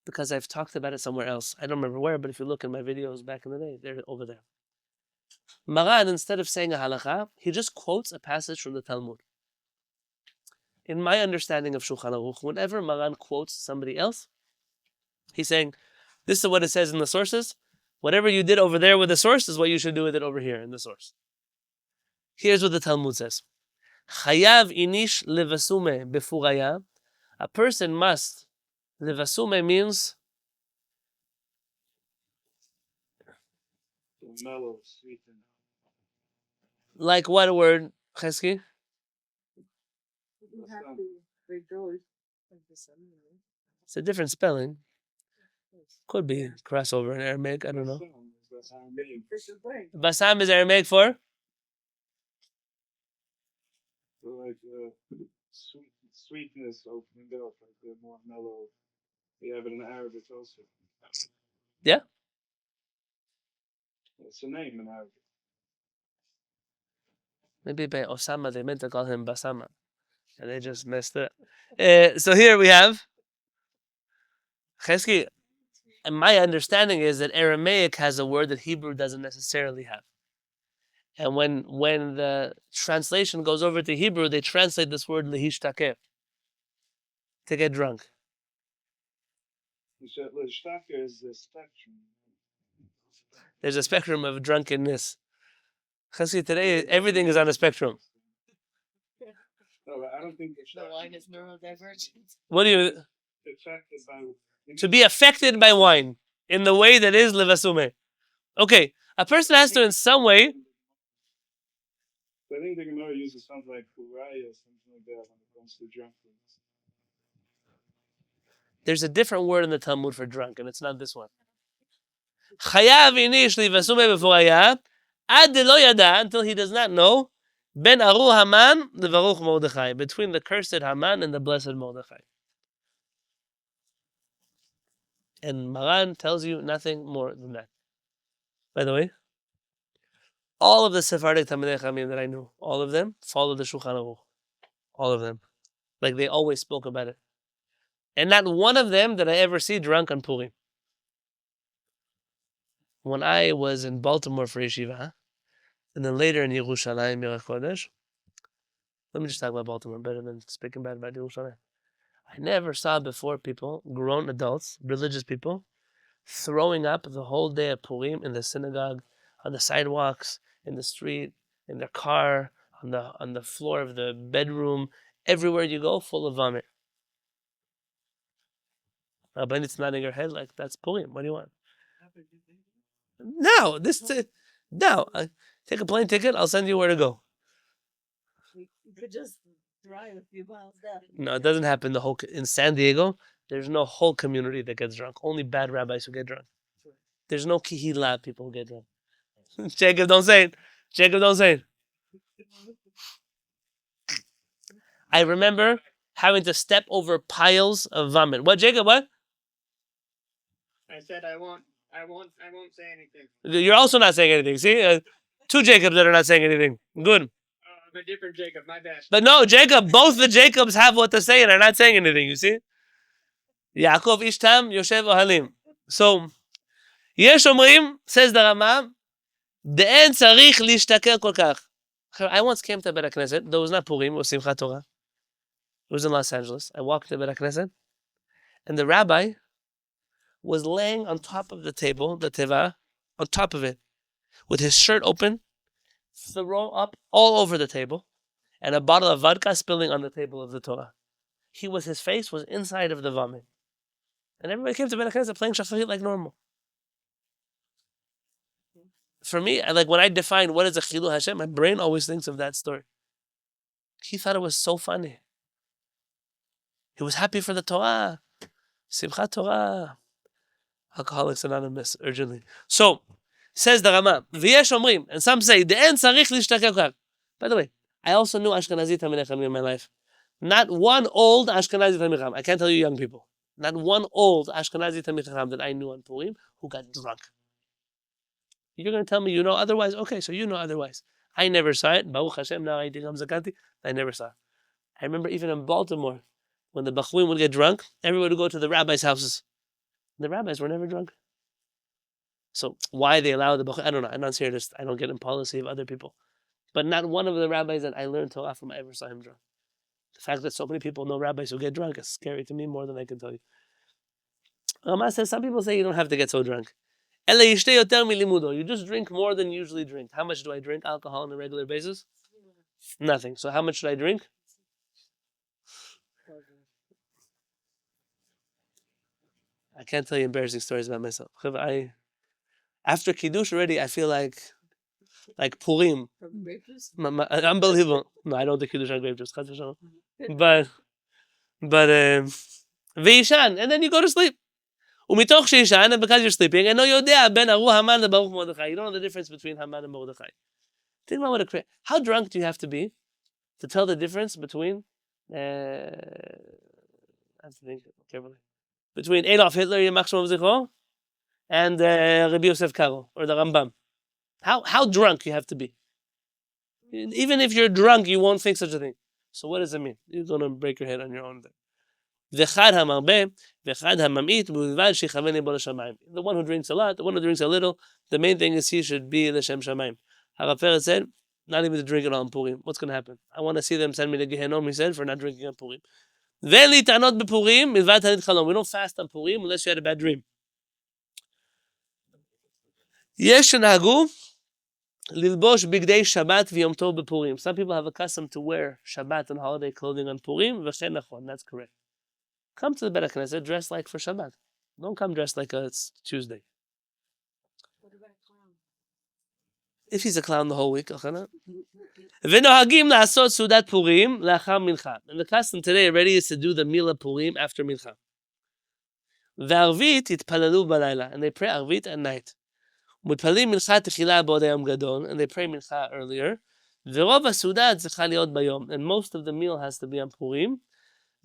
Because I've talked about it somewhere else. I don't remember where, but if you look in my videos back in the day, they're over there. Maran, instead of saying a halakha, he just quotes a passage from the Talmud. In my understanding of Shulchan Aruch, whenever Maran quotes somebody else, he's saying, this is what it says in the sources. Whatever you did over there with the source is what you should do with it over here in the source. Here's what the Talmud says. Chayav inish levasume befuraya. A person must. Levasume means mellow, sweet, and like what word, Chesky? You have to rejoice. It's a different spelling. Could be crossover in Aramaic, I don't know. Basam is Aramaic for? So like sweetness opening up, like they're more mellow. We have it in Arabic also. Yeah? It's a name in Arabic. Maybe by Osama they meant to call him Basama. And they just messed it up. So here we have Chesky. And my understanding is that Aramaic has a word that Hebrew doesn't necessarily have. And when the translation goes over to Hebrew, they translate this word lehishtaker, to get drunk. L'shtaker is the spectrum. There's a spectrum of drunkenness. Chesky, today everything is on a spectrum. No, but I don't think The wine is neurodivergent. What do you... affected by To be affected by wine in the way that is levasume. Okay, a person has to in some way... I think the Gemara uses something like kuraya or something like that when it comes to drunkenness. There's a different word in the Talmud for drunk, and it's not this one. Chayav inish levasume b'furaya ad lo yada, until he does not know ben aru Haman levaruch Mordechai, between the cursed Haman and the blessed Mordechai. And Maran tells you nothing more than that. By the way, all of the Sephardic Talmidei Chachamim that I knew, all of them follow the Shulchan Aruch. All of them. Like they always spoke about it. And not one of them did I ever see drunk on Purim. When I was in Baltimore for yeshiva, and then later in Yerushalayim, Yerach Kodesh, let me just talk about Baltimore better than speaking bad about Yerushalayim. I never saw before people, grown adults, religious people, throwing up the whole day of Purim in the synagogue, on the sidewalks, in the street, in their car, on the floor of the bedroom, everywhere you go, full of vomit. But it's nodding her head like that's Purim. What do you want? No, take a plane ticket. I'll send you where to go. You could just drive a few miles down. No, it doesn't happen. In San Diego, there's no whole community that gets drunk. Only bad rabbis who get drunk. There's no Kehillat people who get drunk. Jacob, don't say it. Jacob, don't say it. I remember having to step over piles of vomit. What, Jacob? What? I said I won't say anything. You're also not saying anything. See, two Jacobs that are not saying anything. Good. I'm a different Jacob. My bad. But no, Jacob. Both the Jacobs have what to say and are not saying anything. You see? Yaakov ish tam yoshev ohalim. So, יש אומרים, says the Rama, דאין צריך להשתכר כל כך. I once came to Bet HaKnesset. There was not Purim, it was Simchat Torah. It was in Los Angeles. I walked to Bet HaKnesset, and the rabbi was laying on top of the table, the teva, on top of it, with his shirt open, throw up all over the table, and a bottle of vodka spilling on the table of the Torah. His face was inside of the vomit. And everybody came to Bet HaKnesset playing shacharit like normal. For me, like when I define what is a Chilul Hashem, my brain always thinks of that story. He thought it was so funny. He was happy for the Torah. Simchat Torah. Alcoholics Anonymous, urgently. So, says the Rama, V'yesh omrim, and some say, De'en tzarich l'shtaker kach. By the way, I also knew Ashkenazi Talmidei Chachamim in my life. Not one old Ashkenazi Talmidei Chacham. I can't tell you young people. Not one old Ashkenazi Talmidei Chacham that I knew on Purim who got drunk. You're going to tell me you know otherwise? Okay, so you know otherwise. I never saw it. Baruch Hashem, now I think I'm Zakanti. I never saw it. I remember even in Baltimore, when the Bachuim would get drunk, everyone would go to the rabbis' houses. The rabbis were never drunk. So why they allow the Bachuim, I don't know. I'm not serious. I don't get in policy of other people. But not one of the rabbis that I learned Torah from I ever saw him drunk. The fact that so many people know rabbis who get drunk is scary to me more than I can tell you. Rama says some people say you don't have to get so drunk. You just drink more than you usually drink. How much do I drink alcohol on a regular basis? Nothing. So how much should I drink? I can't tell you embarrassing stories about myself. After Kiddush already, I feel like Purim. Unbelievable. No, I don't do Kiddush on grape juice. But Veishan, and then you go to sleep. Umitoch sheishan, and because you're sleeping, and no yodea ben aru Haman lebaruch Mordechai. You don't know the difference between Haman and Mordechai. Think about what a how drunk do you have to be to tell the difference between? I have to think carefully. Between Adolf Hitler, Yemach Shmo V'zichro, and Rabbi Yosef Karo or the Rambam. How drunk you have to be? Even if you're drunk, you won't think such a thing. So what does it mean? You're going to break your head on your own. The one who drinks a lot, the one who drinks a little, the main thing is he should be L'Shem Shamayim. Haraferet said, not even to drink it on Purim. What's going to happen? I want to see them send me to Gehenom, he said, for not drinking on Purim. We don't fast on Purim unless you had a bad dream. Yesh shenhagu lilbosh bigdei Shabbat v'yom tov b'Purim. Some people have a custom to wear Shabbat and holiday clothing on Purim. V'chen nachon, that's correct. Come to the Bet HaKnesset dressed like for Shabbat. Don't come dressed like it's Tuesday. What about a clown? If he's a clown the whole week, V'nohagim la'asot sudat Purim la'achar mincha. And the custom today already is to do the Milah Purim after mincha. V'arvit yitpalalu b'layla, and they pray arvit at night. Mutpalim mincha techila b'odei yom gadol, and they pray mincha earlier. V'rov ha'sudat tzricha liot bayom, and most of the meal has to be on Purim.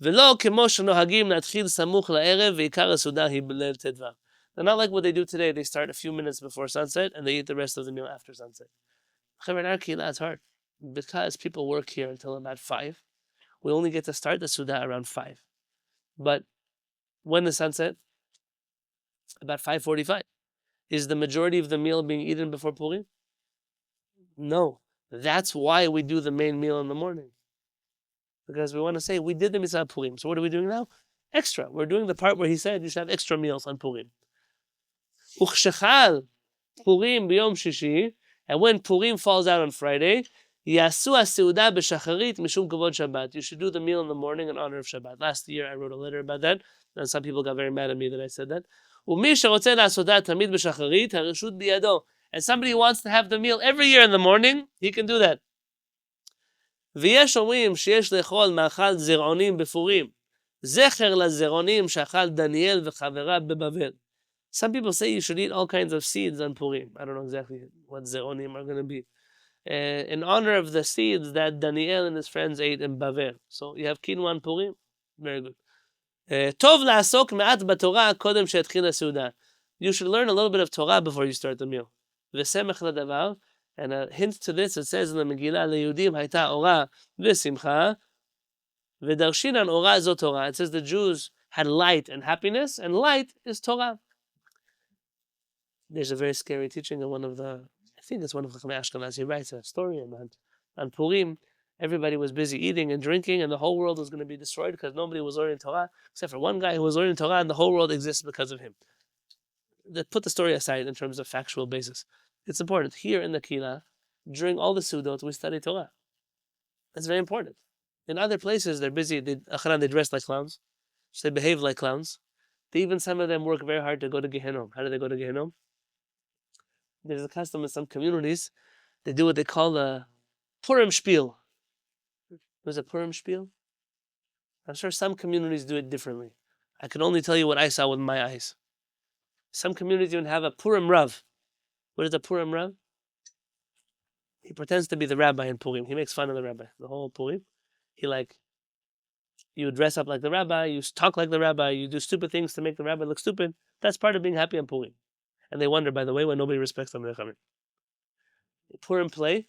V'lo kemo shenohagim להתחיל סמוך לערב ועיקר הסעודה היא בליל ט"ו. They're not like what they do today. They start a few minutes before sunset and they eat the rest of the meal after sunset. In our Kehillat, it's hard. Because people work here until about 5. We only get to start the Suda around 5. But when the sunset? About 5:45. Is the majority of the meal being eaten before Purim? No. That's why we do the main meal in the morning. Because we want to say, we did the mitzvah Purim. So what are we doing now? Extra. We're doing the part where he said you should have extra meals on Purim. Uchshechal Purim b'yom shishi, and when Purim falls out on Friday, yasu ha'seuda b'shacharit mishum kavod Shabbat. You should do the meal in the morning in honor of Shabbat. Last year I wrote a letter about that, and some people got very mad at me that I said that. U'mi sherotzeh la'asodat tamid b'shacharit hareshut biyado. And somebody who wants to have the meal every year in the morning, he can do that. ויש אומרים שיש לאכול מאכל זרעונים בפורים, זכר לזרעונים שאכל דניאל וחבריו בבבל. Some people say you should eat all kinds of seeds on Purim. I don't know exactly what zer'onim are going to be. In honor of the seeds that Daniel and his friends ate in Bavel. So you have quinoa on Purim? Very good. טוב לעסוק מעט בתורה קודם שהתחיל הסעודה. You should learn a little bit of Torah before you start the meal. וסמך לדבר, and a hint to this, it says in the Megillah, ליהודים הייתה אורה ושמחה, ודרשינן אורה זו תורה. It says the Jews had light and happiness, and light is Torah. There's a very scary teaching in I think it's one of Chachamei Ashkenaz. He writes a story on Purim. Everybody was busy eating and drinking, and the whole world was going to be destroyed because nobody was learning Torah, except for one guy who was learning Torah, and the whole world exists because of him. Put the story aside in terms of factual basis. It's important. Here in the Kehillat, during all the Sudot, we study Torah. That's very important. In other places, they're busy. They dress like clowns. So they behave like clowns. Some of them work very hard to go to Gehenom. How do they go to Gehenom? There's a custom in some communities. They do what they call a Purim spiel. There's a Purim spiel. I'm sure some communities do it differently. I can only tell you what I saw with my eyes. Some communities even have a Purim Rav. What is a Purim Rav? He pretends to be the rabbi in Purim. He makes fun of the rabbi. The whole Purim. You dress up like the rabbi, you talk like the rabbi, you do stupid things to make the rabbi look stupid. That's part of being happy on Purim. And they wonder, by the way, why nobody respects them. The Purim play,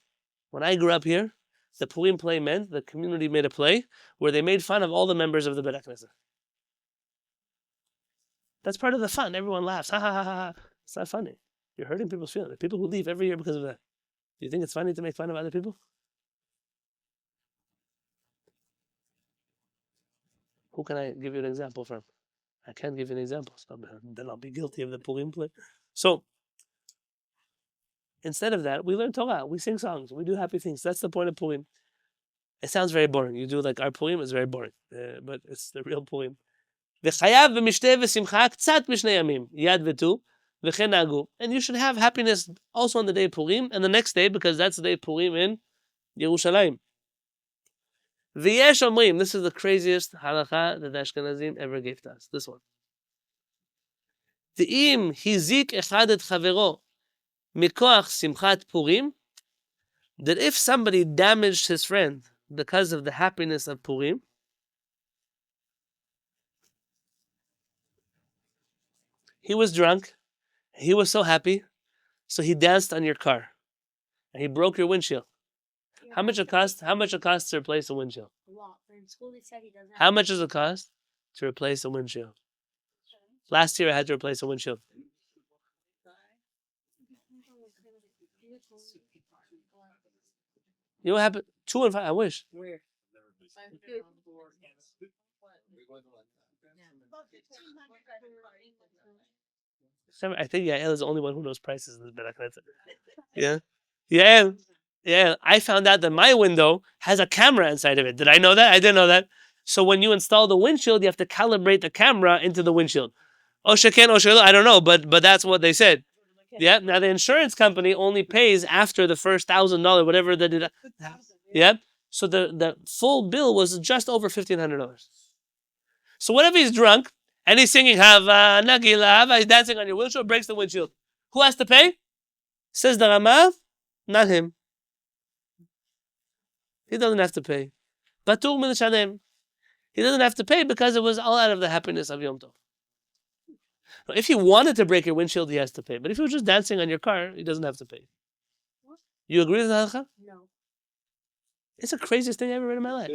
when I grew up here, the Purim play meant the community made a play where they made fun of all the members of the Beit HaKnesset. That's part of the fun. Everyone laughs. Ha ha ha ha. It's not funny. You're hurting people's feelings. People who leave every year because of that. Do you think it's funny to make fun of other people? Who can I give you an example from? I can't give you an example. So then I'll be guilty of the Purim play. So, instead of that, we learn Torah. We sing songs. We do happy things. That's the point of Purim. It sounds very boring. You do like our Purim, it's very boring. But it's the real Purim. וחייב ומשתה ושמחה קצת בשני ימים, יד וט"ו, וכן נהגו. And you should have happiness also on the day of Purim and the next day, because that's the day of Purim in Yerushalayim. ויש אומרים, this is the craziest halacha that the Ashkenazim ever gave to us. This one. ואם הזיק אחד את חברו מכוח שמחת Purim, that if somebody damaged his friend because of the happiness of Purim, he was drunk, he was so happy, so he danced on your car, and he broke your windshield. Yeah, How much it cost? How much it costs to replace a windshield? A lot. But in school they said he doesn't. How much does it cost to replace a windshield? Last year I had to replace a windshield. You know what happened? 2 and 5. I wish. Where? I think Yael is the only one who knows prices in this Beit HaKnesset. Yeah. Yeah. I found out that my window has a camera inside of it. Did I know that? I didn't know that. So when you install the windshield, you have to calibrate the camera into the windshield. Osheken, Oshelo, I don't know, but that's what they said. Yeah. Now the insurance company only pays after the first $1,000, whatever they did. Yeah. So the full bill was just over $1,500. So what if he's drunk and he's singing Hava Nagila Hava, he's dancing on your windshield, breaks the windshield? Who has to pay? Says the Rama, not him. He doesn't have to pay. Batur min shanem. He doesn't have to pay because it was all out of the happiness of Yom Tov. If he wanted to break your windshield, he has to pay. But if he was just dancing on your car, he doesn't have to pay. You agree with that, halakha? No. It's the craziest thing I ever read in my life.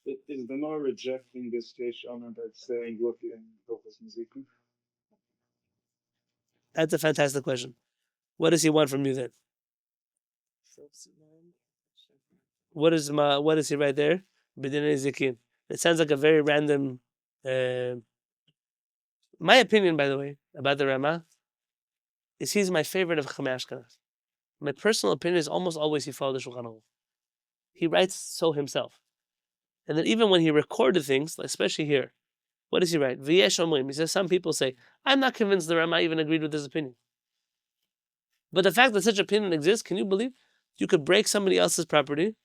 Is the Noah rejecting this case honor that's saying, look in Hilchos Nezikin? That's a fantastic question. What does he want from you then? What is he right there? B'dinei Zikin. It sounds like a very random. My opinion, by the way, about the Rama is he's my favorite of Chachamei Ashkenaz. My personal opinion is almost always he followed the Shulchan Aruch. He writes so himself. And then even when he recorded things, especially here, what does he write? V'yesh omrim. He says, some people say, I'm not convinced the Rama even agreed with this opinion. But the fact that such opinion exists, can you believe? You could break somebody else's property.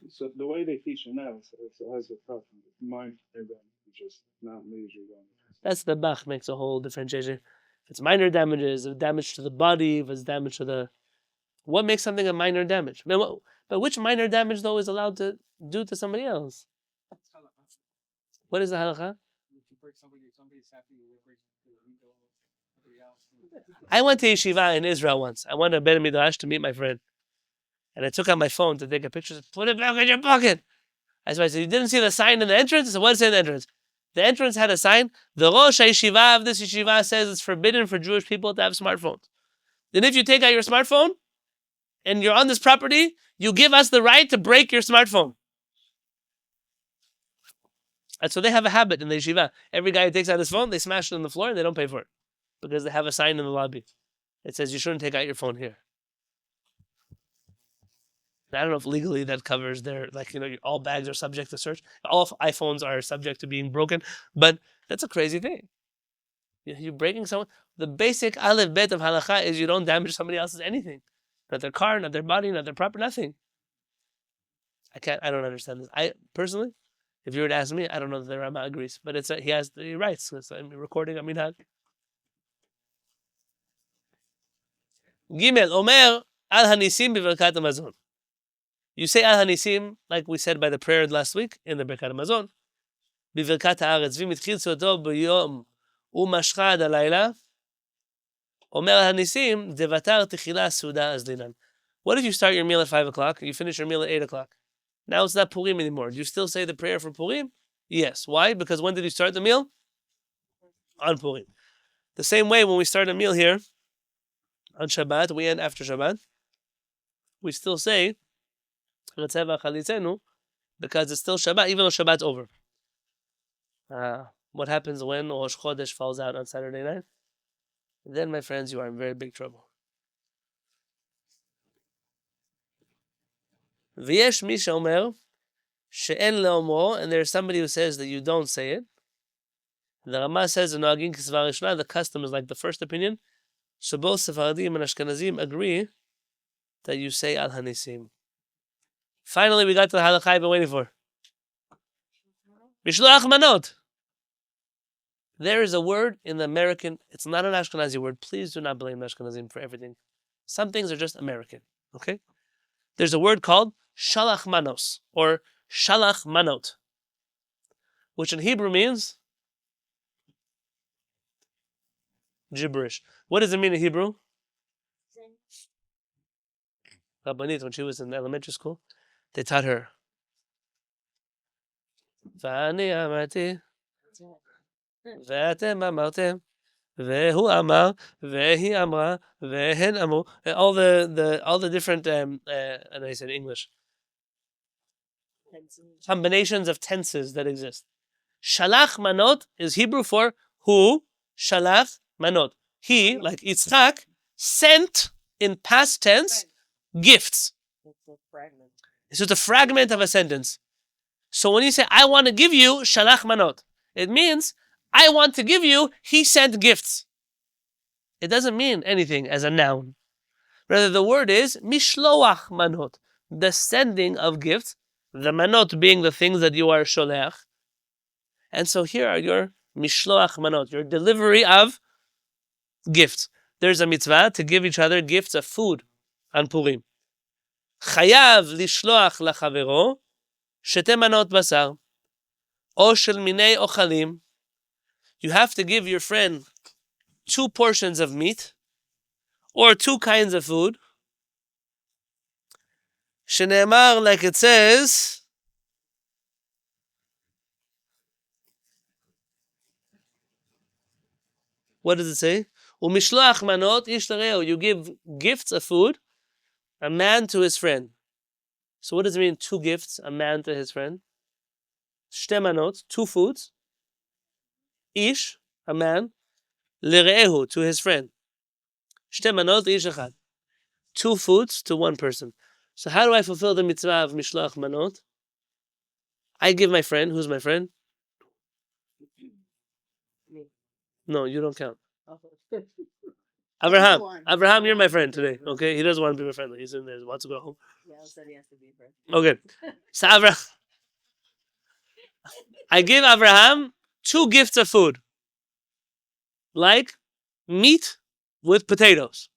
So the way they teach it now, so it has a problem. Minor damage, just not major damage. That's the Bach makes a whole differentiation. If it's minor damages, if damage to the body, if it's damage to the... What makes something a minor damage? But which minor damage, though, is allowed to do to somebody else? What is the halakha? I went to yeshiva in Israel once. I went to Beit Midrash to meet my friend. And I took out my phone to take a picture. Put it back in your pocket. That's why I said, you didn't see the sign in the entrance? So what is in the entrance? The entrance had a sign. The Rosh HaYeshiva of this yeshiva says it's forbidden for Jewish people to have smartphones. Then if you take out your smartphone and you're on this property, you give us the right to break your smartphone. And so they have a habit in the yeshiva. Every guy who takes out his phone, they smash it on the floor and they don't pay for it. Because they have a sign in the lobby. It says you shouldn't take out your phone here. I don't know if legally that covers their, all bags are subject to search. All iPhones are subject to being broken. But that's a crazy thing. You're breaking someone. The basic aleph bet of halakha is you don't damage somebody else's anything. Not their car, not their body, not their property, nothing. I don't understand this. I personally, if you were to ask me, I don't know that the Rama agrees. But he has the rights. I'm recording a minhag. Gimel, Omer, al hanisim b'verkat hamazon. You say al hanisim, like we said by the prayer last week in the Birkat Hamazon. B'verkat haaretz v'mitchil tzoto b'yom u'mashcha ad halayla. Omer al hanisim devatar techila suda azlinan. What if you start your meal at 5 o'clock and you finish your meal at 8 o'clock? Now it's not Purim anymore. Do you still say the prayer for Purim? Yes. Why? Because when did you start the meal? On Purim. The same way when we start a meal here on Shabbat, we end after Shabbat. We still say because it's still Shabbat, even though Shabbat's over. What happens when Rosh Chodesh falls out on Saturday night? Then, my friends, you are in very big trouble. V'yesh mi she'omer she'en le'omro, and there's somebody who says that you don't say it. The Rama says in Noagin Kisvar Rishna, the custom is like the first opinion. So both Sephardim and Ashkenazim agree that you say al hanisim. Finally, we got to the halakha I've been waiting for. Mishloach manot. There is a word in the American, it's not an Ashkenazi word. Please do not blame Ashkenazim for everything. Some things are just American, okay? There's a word called shalach manos, or shalach manot, which in Hebrew means gibberish. What does it mean in Hebrew? Rabbanit, when she was in elementary school, they taught her. V'ani amati, v'atem amartem, v'hu amar, v'hi amra, v'hen amru. All the different, and I said English, combinations of tenses that exist. Shalach manot is Hebrew for who. Shalach manot. He, like Yitzchak, sent in past tense gifts. It's just a fragment of a sentence. So when you say, I want to give you shalach manot, it means, I want to give you, he sent gifts. It doesn't mean anything as a noun. Rather, the word is mishloach manot, the sending of gifts, the manot being the things that you are sholeach. And so here are your mishloach manot, your delivery of gifts. There's a mitzvah to give each other gifts of food on Purim. Chayav lishloach lachavero shete manot basar o shel minei ochalim. You have to give your friend 2 portions of meat or 2 kinds of food. Shene'emar, like it says, what does it say? Umishloach manot ish l'reo. You give gifts of food, a man to his friend. So what does it mean, 2 gifts, a man to his friend? Shte manot, 2 foods. Ish, a man. L're'ehu, to his friend. Shte manot ish echad. 2 foods to 1 person. So how do I fulfill the mitzvah of mishloach manot? I give my friend. Who's my friend? No, you don't count. Abraham, you're my friend today. Okay, he doesn't want to be my friend. He's in there. He wants to go home. Yeah, said he has to be a friend. Okay, so Abraham, I give Abraham 2 gifts of food, like meat with potatoes,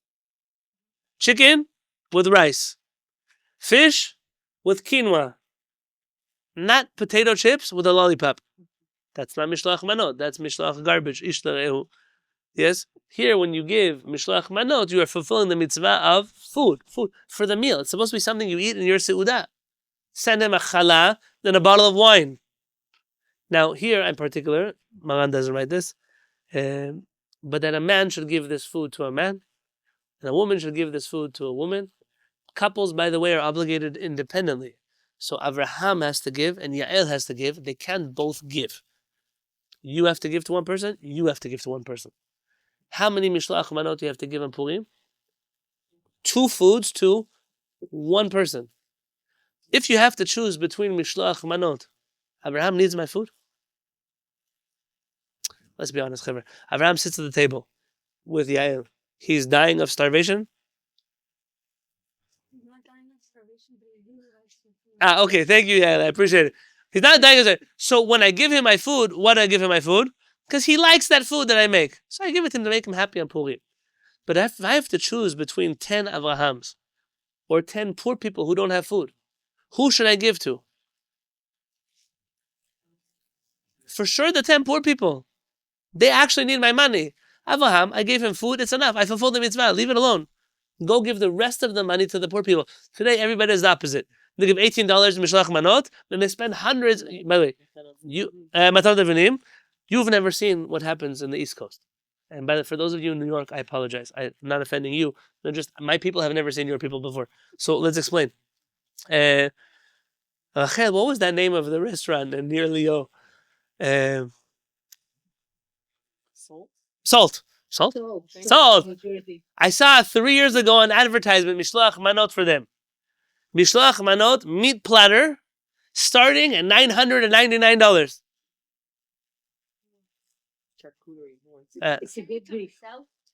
chicken with rice, fish with quinoa, not potato chips with a lollipop. That's not mishloach manot. That's mishloach garbage. Ish l're'ehu. Yes? Here, when you give mishloach manot, you are fulfilling the mitzvah of food for the meal. It's supposed to be something you eat in your seudah. send him a challah than a bottle of wine. Now, here in particular, Maran doesn't write this, but that a man should give this food to a man, and a woman should give this food to a woman. Couples, by the way, are obligated independently. So Avraham has to give and Yael has to give. They can't both give. You have to give to one person, you have to give to one person. How many mishloach manot do you have to give on Purim? 2 foods to one person. If you have to choose between mishloach manot, Avraham needs my food. Let's be honest, Chaver. Avraham sits at the table with Yael. He's dying of starvation. He's not dying of starvation, but he really likes the food. Okay, thank you, Yael. I appreciate it. He's not dying of starvation. So when I give him my food, why do I give him my food? Because he likes that food that I make. So I give it to him to make him happy on Purim. But if I have to choose between 10 Avrahams or 10 poor people who don't have food, who should I give to? For sure, the 10 poor people. They actually need my money. Avraham, I gave him food, it's enough. I fulfilled the mitzvah, leave it alone. Go give the rest of the money to the poor people. Today, everybody is the opposite. They give $18 in Mishloach Manot, then they spend hundreds. By the way, Matanot Devanim, you've never seen what happens in the East Coast. And for those of you in New York, I apologize. I'm not offending you. They're just my people have never seen your people before. So let's explain. What was that name of the restaurant near Leo? Salt. I saw 3 years ago an advertisement, Mishloach Manot for them. Mishloach Manot, meat platter, starting at $999. It's a good beef.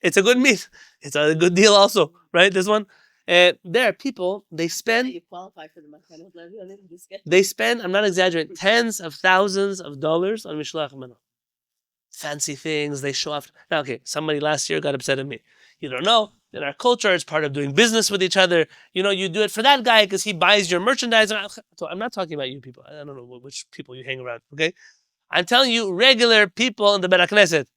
It's a good meat. It's a good deal also, right? This one. There are people, they spend, I'm not exaggerating, tens of thousands of dollars on Mishloach Manot. Fancy things, they show off. Now, okay, somebody last year got upset at me. You don't know. In our culture, it's part of doing business with each other. You know, you do it for that guy because he buys your merchandise. So I'm not talking about you people. I don't know which people you hang around, okay? I'm telling you, regular people in the Beit HaKnesset.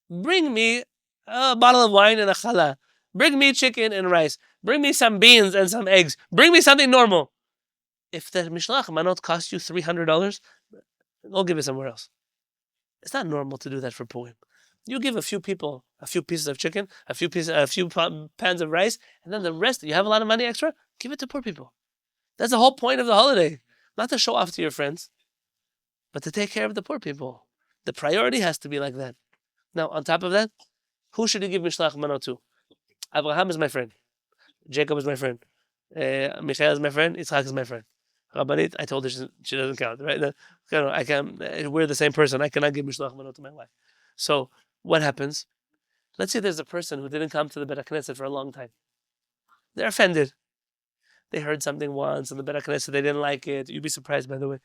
Bring me a bottle of wine and a challah. Bring me chicken and rice. Bring me some beans and some eggs. Bring me something normal. If the Mishloach Manot costs you $300, go give it somewhere else. It's not normal to do that for Purim. You give a few people a few pieces of chicken, a few pans of rice, and then the rest, you have a lot of money extra, give it to poor people. That's the whole point of the holiday. Not to show off to your friends, but to take care of the poor people. The priority has to be like that. Now, on top of that, who should you give Mishloach Manot to? Avraham is my friend. Jacob is my friend. Michael is my friend. Yitzchak is my friend. Rabbanit, I told her she doesn't count, right? I can. We're the same person. I cannot give Mishloach Manot to my wife. So what happens? Let's say there's a person who didn't come to the Beit HaKnesset for a long time. They're offended. They heard something once in the Beit HaKnesset, they didn't like it. You'd be surprised, by the way.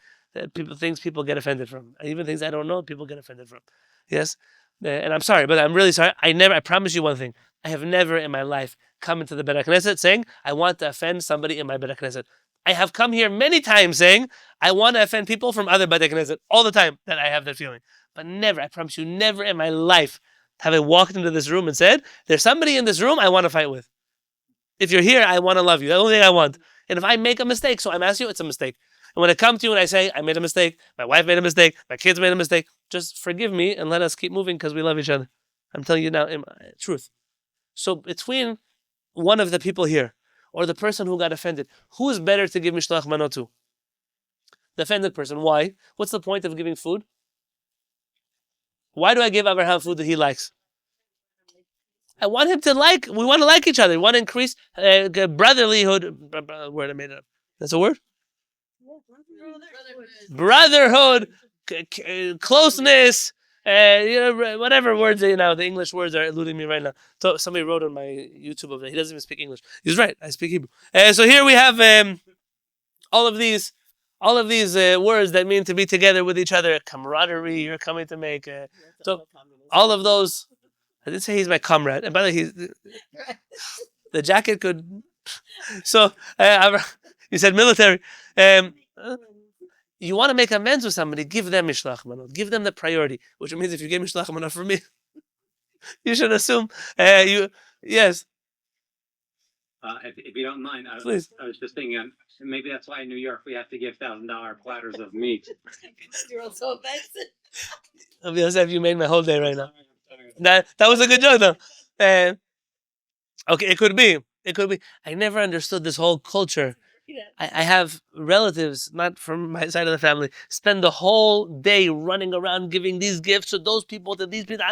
Things people get offended from. Even things I don't know, people get offended from. Yes? And I'm sorry, but I'm really sorry. I promise you one thing. I have never in my life come into the Beit HaKnesset saying, I want to offend somebody in my Beit HaKnesset. I have come here many times saying, I want to offend people from other Beit HaKnesset. All the time that I have that feeling. But never, I promise you, never in my life have I walked into this room and said, there's somebody in this room I want to fight with. If you're here, I want to love you. That's the only thing I want. And if I make a mistake, so I'm asking you, it's a mistake. And when I come to you and I say, I made a mistake, my wife made a mistake, my kids made a mistake, just forgive me and let us keep moving because we love each other. I'm telling you now, truth. So between one of the people here or the person who got offended, who is better to give Mishloach Manot to? The offended person. Why? What's the point of giving food? Why do I give Abraham food that he likes? I want him to like, we want to like each other. We want to increase brotherlyhood. Word, I made it up. That's a word? Brotherhood, closeness, whatever words, the English words are eluding me right now. So somebody wrote on my YouTube over there, he doesn't even speak English. He's right, I speak Hebrew. So here we have all of these words that mean to be together with each other, camaraderie, you're coming to make. So all of those, I didn't say he's my comrade. And by the way, the jacket could. So you said military. You want to make amends with somebody, give them Mishloach Manot. Give them the priority, which means if you gave Mishloach Manot for me, you should assume yes. If you don't mind, Please. I was just thinking, maybe that's why in New York we have to give $1,000 platters of meat. You're all so offensive. Rabbi Yosef, you made my whole day right now. That was a good joke, though. Okay, it could be. It could be. I never understood this whole culture. I have relatives, not from my side of the family, spend the whole day running around giving these gifts to those people, to these people.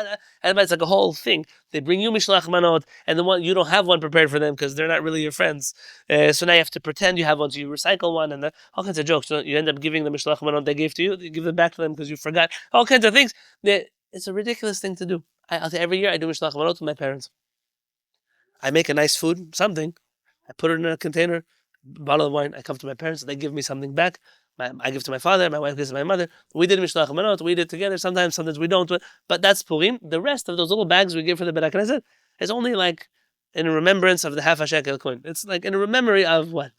And it's like a whole thing. They bring you mishlach manot, and the one you don't have one prepared for them because they're not really your friends. So now you have to pretend you have one, so you recycle one, and all kinds of jokes. So you end up giving the mishlach manot they gave to you, you give it back to them because you forgot. All kinds of things. It's a ridiculous thing to do. I'll say every year I do mishlach manot with my parents. I make a nice food, something. I put it in a container, bottle of wine. I come to my parents. They give me something back. I give to my father. My wife gives to my mother. We did mishlach manot. We did together. Sometimes we don't. But that's Purim. The rest of those little bags we give for the Beit HaKnesset is only like in remembrance of the half a shekel coin. It's like in a memory of what?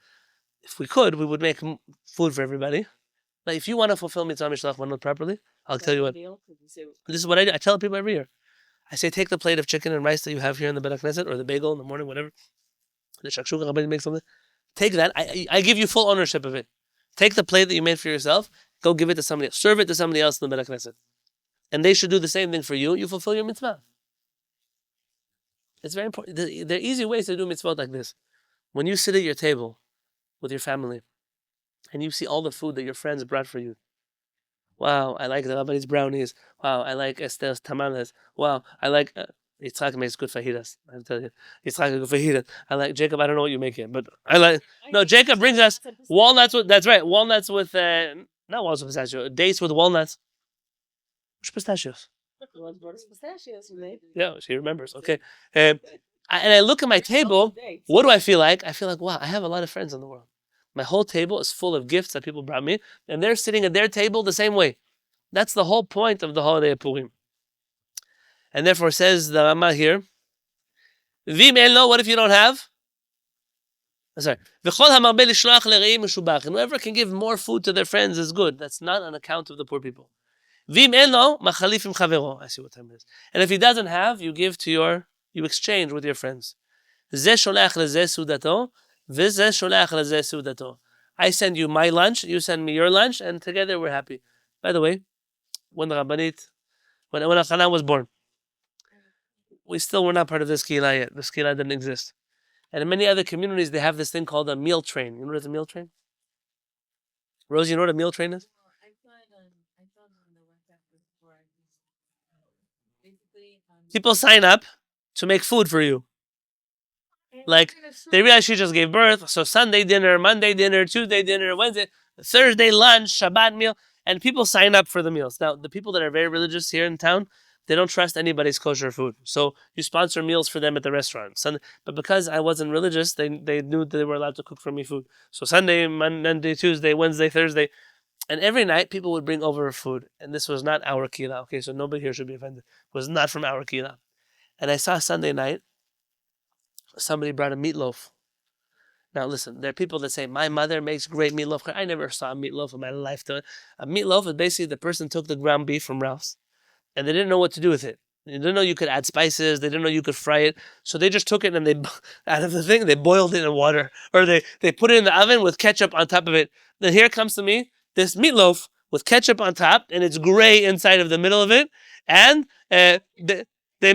If we could, we would make food for everybody. Like if you want to fulfill mitzvah mishlach manot properly, I'll tell you what. This is what I do. I tell people every year. I say, take the plate of chicken and rice that you have here in the Beit HaKnesset, or the bagel in the morning, whatever. The shakshuka, somebody makes something. Take that. I give you full ownership of it. Take the plate that you made for yourself, go give it to somebody else. Serve it to somebody else in the Beit HaKnesset. And they should do the same thing for you. You fulfill your mitzvah. It's very important. There are easy ways to do mitzvot like this. When you sit at your table with your family, and you see all the food that your friends brought for you. Wow, I like the Rabbani's brownies. Wow, I like Esther's tamales. Wow, I like Yitzhak makes good fajitas. I tell you, Yitzhak good fajitas. I like Jacob. I don't know what you make here, but I like. No, Jacob brings us walnuts with. That's right, walnuts with not walnuts with pistachio. Dates with walnuts. Which pistachios? Pistachios you made. Yeah, she remembers. Okay, and I look at my table. What do I feel like? I feel like wow, I have a lot of friends in the world. My whole table is full of gifts that people brought me, and they're sitting at their table the same way. That's the whole point of the holiday of Purim. And therefore, says the Rama here, Vim elno, what if you don't have? Sorry. Whoever can give more food to their friends is good. That's not on account of the poor people. Vim elno, machalifim chavero. I see what time it is. And if he doesn't have, you give to you exchange with your friends. Ze sholach leze sudato. I send you my lunch, you send me your lunch, and together we're happy. By the way, when the Rabbanit, when Hanan was born, we still were not part of this Kehillat yet. This Kehillat didn't exist. And in many other communities, they have this thing called a meal train. You know what is a meal train? Rosie, you know what a meal train is? I thought on the WhatsApp before basically People sign up to make food for you. Like, they realize she just gave birth, so Sunday dinner, Monday dinner, Tuesday dinner, Wednesday, Thursday lunch, Shabbat meal, and people sign up for the meals. Now, the people that are very religious here in town, they don't trust anybody's kosher food. So you sponsor meals for them at the restaurant. But because I wasn't religious, they knew that they were allowed to cook for me food. So Sunday, Monday, Tuesday, Wednesday, Thursday, and every night people would bring over food. And this was not our Kehillat, okay? So nobody here should be offended. It was not from our Kehillat. And I saw Sunday night, somebody brought a meatloaf. Now listen, there are people that say, my mother makes great meatloaf. I never saw a meatloaf in my life. A meatloaf is basically the person took the ground beef from Ralph's and they didn't know what to do with it. They didn't know you could add spices. They didn't know you could fry it. So they just took it and out of the thing, they boiled it in water. Or they put it in the oven with ketchup on top of it. Then here comes to me this meatloaf with ketchup on top and it's gray inside of the middle of it. And they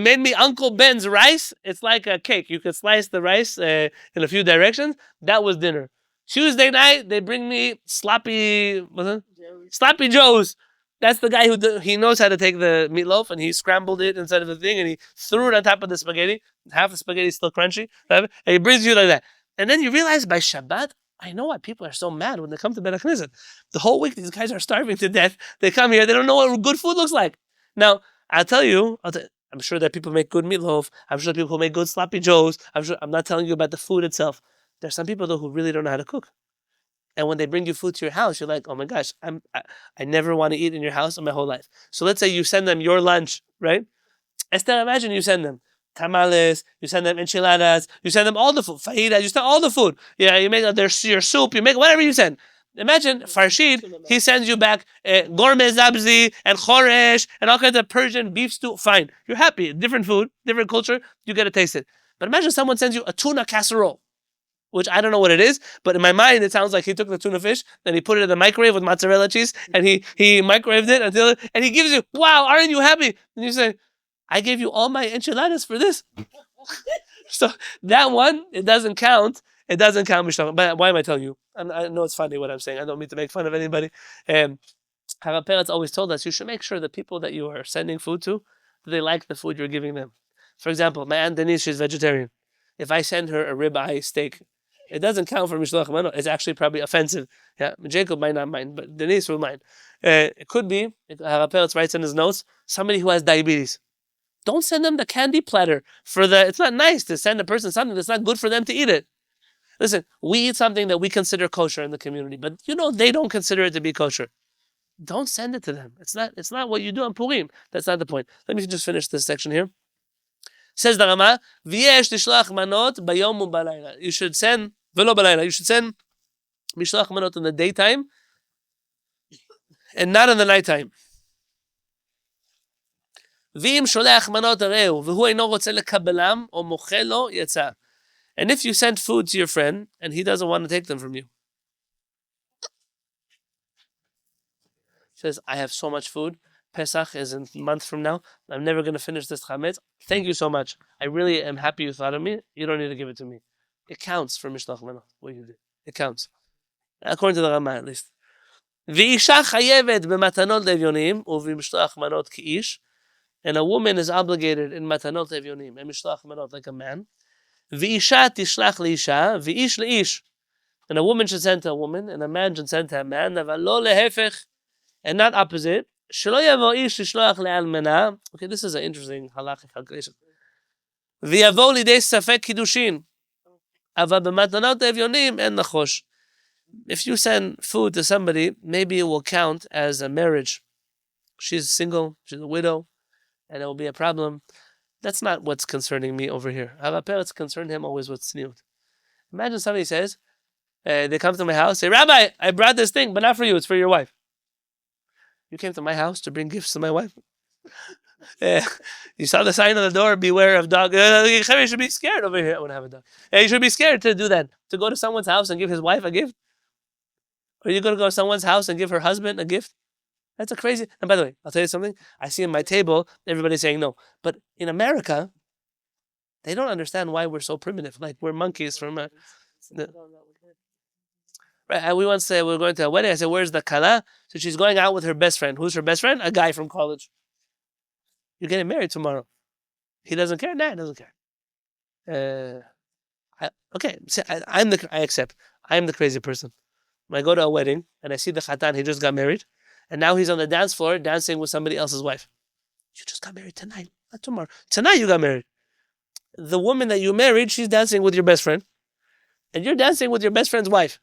made me Uncle Ben's rice. It's like a cake. You could slice the rice in a few directions. That was dinner. Tuesday night, they bring me Sloppy Joe's. That's the guy he knows how to take the meatloaf and he scrambled it inside of the thing and he threw it on top of the spaghetti. Half the spaghetti is still crunchy. And he brings you like that. And then you realize by Shabbat, I know why people are so mad when they come to Beit HaKnesset. The whole week, these guys are starving to death. They come here, they don't know what good food looks like. Now, I'm sure that people make good meatloaf. I'm sure people who make good sloppy joes. I'm not telling you about the food itself. There's some people though who really don't know how to cook. And when they bring you food to your house, you're like, oh my gosh, I never want to eat in your house in my whole life. So let's say you send them your lunch, right? Esther, imagine you send them tamales, you send them enchiladas, you send them all the food, fajitas, you send all the food. Yeah, you make your soup, you make whatever you send. Imagine Farshid, he sends you back gourmet zabzi and choresh and all kinds of Persian beef stew. Fine, you're happy. Different food, different culture, you get to taste it. But imagine someone sends you a tuna casserole. which I don't know what it is, but in my mind it sounds like he took the tuna fish, then he put it in the microwave with mozzarella cheese, and he microwaved it and he gives you, wow, aren't you happy? And you say, I gave you all my enchiladas for this. So that one, it doesn't count. It doesn't count Mishnah. But why am I telling you? I know it's funny what I'm saying. I don't mean to make fun of anybody. Our parents always told us you should make sure the people that you are sending food to, they like the food you're giving them. For example, my aunt Denise, she's vegetarian. If I send her a ribeye steak, it doesn't count for mishloach mano. It's actually probably offensive. Yeah, Jacob might not mind, but Denise will mind. It could be, our parents writes in his notes, somebody who has diabetes. Don't send them the candy platter it's not nice to send a person something that's not good for them to eat it. Listen, we eat something that we consider kosher in the community, but they don't consider it to be kosher. Don't send it to them. It's not what you do on Purim. That's not the point. Let me just finish this section here. Says the Rama, V'yesh tishlach manot bayom u'balayla. You should send, v'lo balayla, you should send mishlach manot in the daytime and not in the nighttime. ואם שולח מנות הרעהו והוא אינו רוצה לקבלם או מוחה לו, יצא. And if you send food to your friend and he doesn't want to take them from you. He says, I have so much food. Pesach is a month from now. I'm never going to finish this chametz. Thank you so much. I really am happy you thought of me. You don't need to give it to me. It counts for mishlach manot, what you did. It counts. According to the Rama, at least. ואישה חייבת במתנות לאביונים ובמשלוח מנות כאיש. And a woman is obligated in matanot evyonim and mishlach manot like a man. V'isha tishlach leisha, v'ish leish. And a woman should send to a woman, and a man should send to a man. Lo lehefech, and not opposite. Shelo yavo ish tishloach le'almena. Okay, this is an interesting halachic calculation. V'yavo lidei safek kiddushin. Ava b'matanot evyonim en nachosh. If you send food to somebody, maybe it will count as a marriage. She's single, she's a widow, and it will be a problem. That's not what's concerning me over here. Our parents concern him always with tzniut. Imagine somebody says, they come to my house, say, Rabbi, I brought this thing, but not for you, it's for your wife. You came to my house to bring gifts to my wife? You saw the sign on the door, beware of dog. You should be scared over here. I want to have a dog. You should be scared to do that, to go to someone's house and give his wife a gift. Or you're going to go to someone's house and give her husband a gift? That's a crazy. And by the way, I'll tell you something. I see in my table, everybody's saying no. But in America, they don't understand why we're so primitive. Like we're monkeys from. Right. We once said we were going to a wedding. I said, "Where's the kala?" So she's going out with her best friend. Who's her best friend? A guy from college. You're getting married tomorrow. He doesn't care. Nah, he doesn't care. Okay, I accept. I'm the crazy person. When I go to a wedding and I see the chatan, he just got married. And now he's on the dance floor dancing with somebody else's wife. You just got married tonight, not tomorrow. Tonight you got married. The woman that you married, she's dancing with your best friend. And you're dancing with your best friend's wife.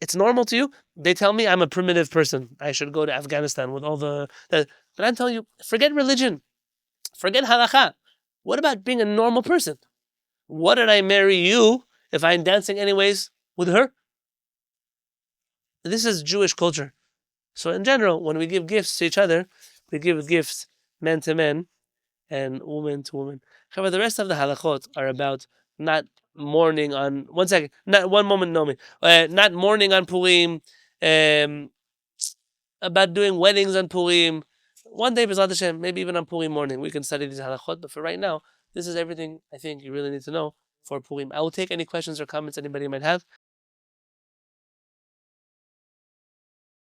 It's normal to you? They tell me I'm a primitive person. I should go to Afghanistan with all the... But I'm telling you, forget religion. Forget halakha. What about being a normal person? What did I marry you if I'm dancing anyways with her? This is Jewish culture. So in general, when we give gifts to each other, we give gifts men to men and woman to woman. However, the rest of the halachot are about not mourning on... One second. Not one moment, Nomi. Not mourning on Purim. About doing weddings on Purim. One day, B'ezrat Hashem, maybe even on Purim morning, we can study these halachot. But for right now, this is everything I think you really need to know for Purim. I will take any questions or comments anybody might have.